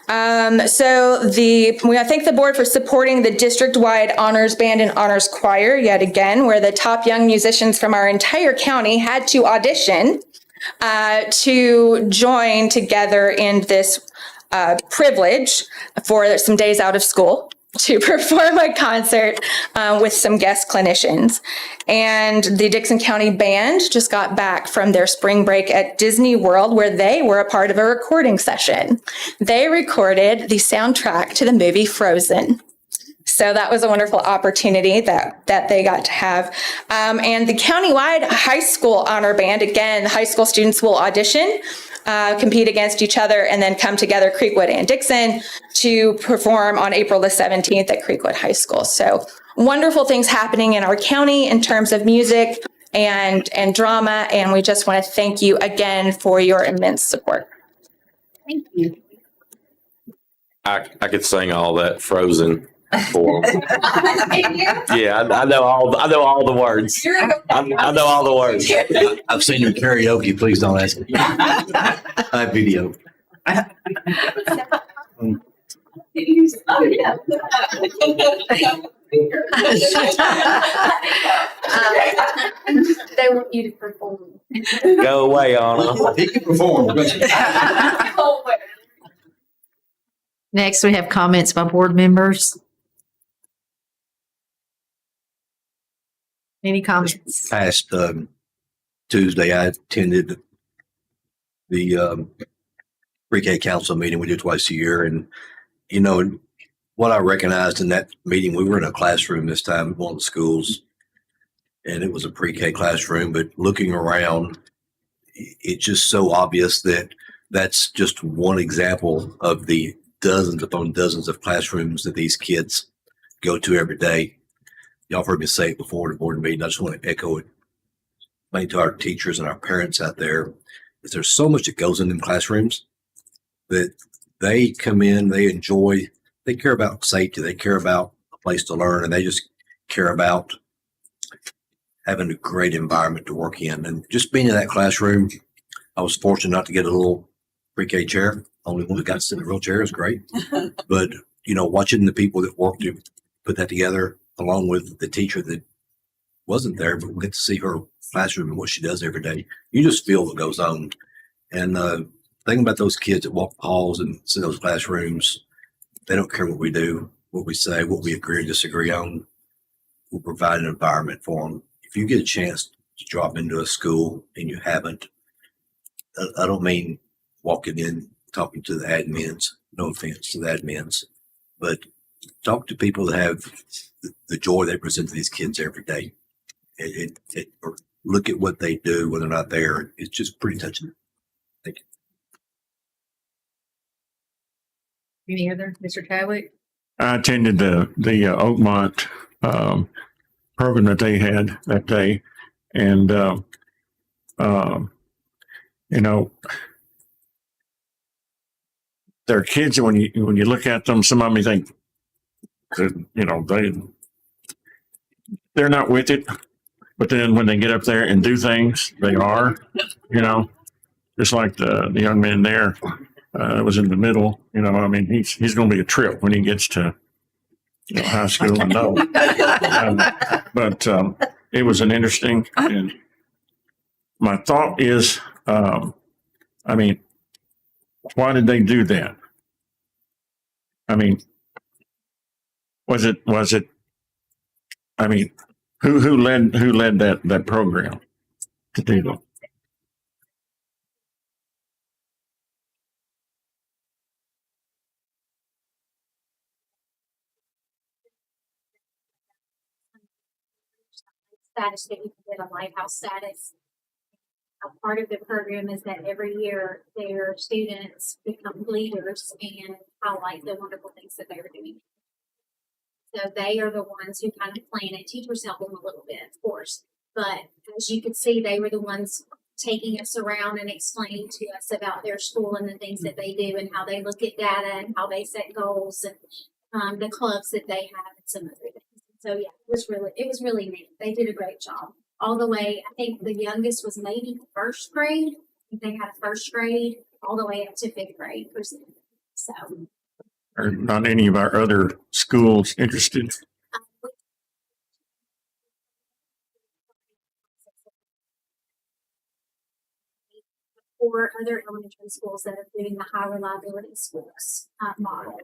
We want to thank the board for supporting the district-wide honors band and honors choir yet again, where the top young musicians from our entire county had to audition to join together in this privilege for some days out of school to perform a concert with some guest clinicians. And the Dickson County Band just got back from their spring break at Disney World, where they were a part of a recording session. They recorded the soundtrack to the movie Frozen. So that was a wonderful opportunity that they got to have. And the countywide high school honor band, again, high school students will audition, compete against each other, and then come together, Creekwood and Dickson, to perform on April the 17th at Creekwood High School. So wonderful things happening in our county in terms of music and drama. And we just want to thank you again for your immense support. Thank you. I could sing all that Frozen for 'em. Yeah, I know all the words. I know all the words. I've seen your karaoke. Please don't ask me. I have video. Oh, yeah. They want you to perform. Go away, Anna. He can perform. Next, we have comments by board members. Any comments? Past Tuesday, I attended the pre-K council meeting we do twice a year. And, you know, what I recognized in that meeting, we were in a classroom this time at one of the schools, and it was a pre-K classroom. But looking around, it's just so obvious that that's just one example of the dozens upon dozens of classrooms that these kids go to every day. Y'all have heard me say it before at the board meeting. I just want to echo it. Explain to our teachers and our parents out there that there's so much that goes in them classrooms that they come in, they enjoy, they care about safety, they care about a place to learn, and they just care about having a great environment to work in. And just being in that classroom, I was fortunate not to get a little pre-K chair. Only one that got to sit in a real chair is great. But, you know, watching the people that worked to put that together, along with the teacher that wasn't there, but we get to see her classroom and what she does every day. You just feel what goes on. And thinking about those kids that walk the halls and sit in those classrooms, they don't care what we do, what we say, what we agree or disagree on. We'll provide an environment for them. If you get a chance to drop into a school and you haven't, I don't mean walking in, talking to the admins, no offense to the admins, but talk to people that have the joy they present to these kids every day. Or look at what they do when they're not there. It's just pretty touching. Thank you. Any other, Mr. Chadwick? I attended the Oakmont program that they had that day, and you know, they're kids. When you look at them, some of them you think that, you know, they're not with it, but then when they get up there and do things, they are. You know, just like the young man there that was in the middle. You know, I mean, he's going to be a trip when he gets to, you know, high school. And no, but it was an interesting. And my thought is, I mean, why did they do that? I mean, was it? I mean, who led that program to do that? Status that you can get a lighthouse status. A part of the program is that every year their students become leaders and highlight the wonderful things that they are doing. So they are the ones who kind of plan it. Teachers help them a little bit, of course. But as you could see, they were the ones taking us around and explaining to us about their school and the things that they do and how they look at data and how they set goals and the clubs that they have and some other things. So yeah, it was really neat. They did a great job. All the way, I think the youngest was maybe first grade. They had a first grade all the way up to fifth grade presented. So Are not any of our other schools interested? or other elementary schools that are doing the high reliability schools model.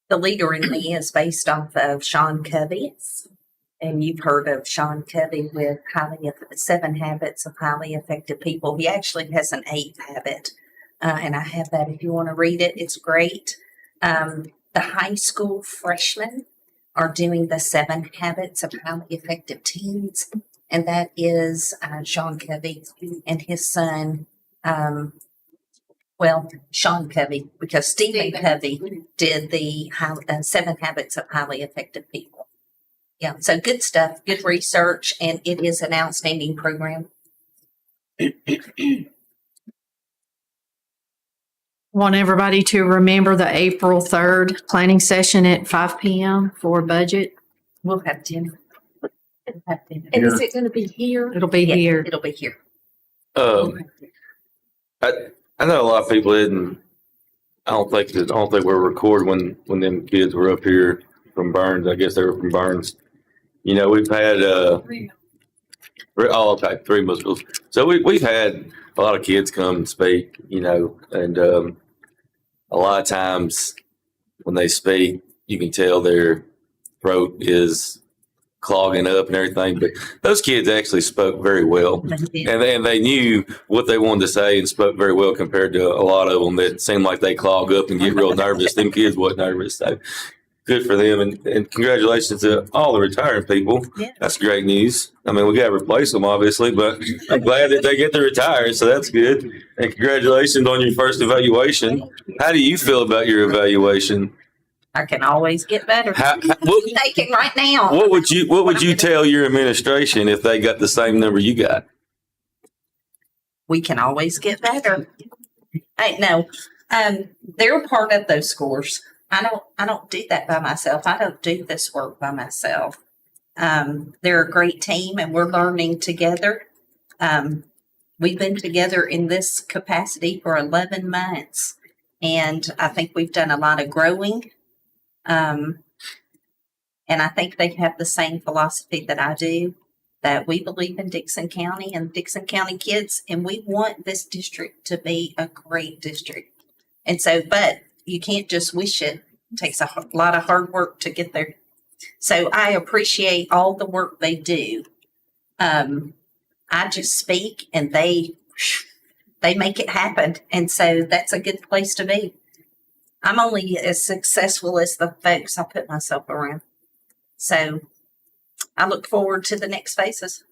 The Leader in Me is based off of Sean Covey. And you've heard of Sean Covey with 7 Habits of Highly Effective People. He actually has an 8th habit. And I have that if you want to read it. It's great. The high school freshmen are doing the 7 Habits of Highly Effective Teens. And that is Sean Covey and his son, Sean Covey, because Stephen Covey did the 7 Habits of Highly Effective People. Yeah, so good stuff, good research, and it is an outstanding program. Want everybody to remember the April 3rd planning session at 5 p.m. for budget. We'll have dinner. And is it going to be here? It'll be here. It'll be here. I know a lot of people didn't. I don't think we were recording when them kids were up here from Burns. I guess they were from Burns. You know, we've had 3 middle schools. So we've had a lot of kids come and speak. You know, and a lot of times when they speak, you can tell their throat is clogging up and everything, but those kids actually spoke very well, and they knew what they wanted to say and spoke very well compared to a lot of them that seem like they clog up and get real nervous. Them kids wasn't nervous, so good for them, and congratulations to all the retiring people. Yeah. That's great news. I mean, we got to replace them obviously, but I'm glad that they get to retire, so that's good. And congratulations on your first evaluation. How do you feel about your evaluation? I can always get better. Taking right now. What would you tell your administration if they got the same number you got? We can always get better. They're part of those scores. I don't do that by myself. I don't do this work by myself. They're a great team, and we're learning together. We've been together in this capacity for 11 months, and I think we've done a lot of growing. And I think they have the same philosophy that I do, that we believe in Dickson County and Dickson County kids, and we want this district to be a great district. And so, but you can't just wish it. It takes a lot of hard work to get there. So I appreciate all the work they do. I just speak and they make it happen. And so that's a good place to be. I'm only as successful as the folks I put myself around. So I look forward to the next phases.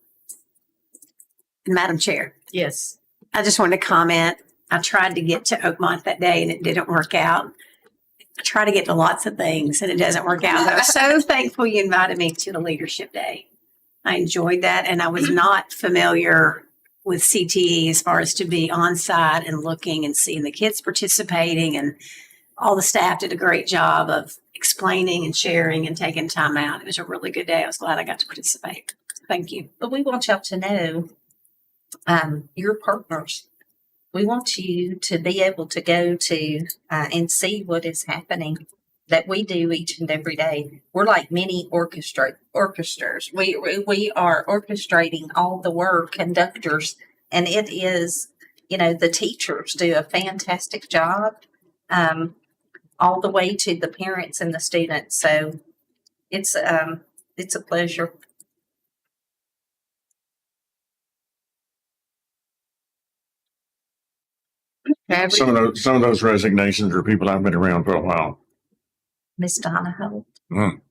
Madam Chair. Yes. I just wanted to comment. I tried to get to Oakmont that day and it didn't work out. I try to get to lots of things and it doesn't work out. But I was so thankful you invited me to the Leadership Day. I enjoyed that, and I was not familiar with CTE as far as to be on site and looking and seeing the kids participating, and all the staff did a great job of explaining and sharing and taking time out. It was a really good day. I was glad I got to participate. Thank you. But we want y'all to know your partners. We want you to be able to go to and see what is happening that we do each and every day. We're like mini orchestras. We are orchestrating all the work, conductors, and it is, the teachers do a fantastic job, all the way to the parents and the students. So it's a pleasure. Some of those resignations are people I've been around for a while. Miss Donahoe. Mm.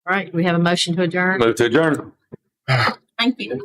All right. We have a motion to adjourn. Move to adjourn. Thank you.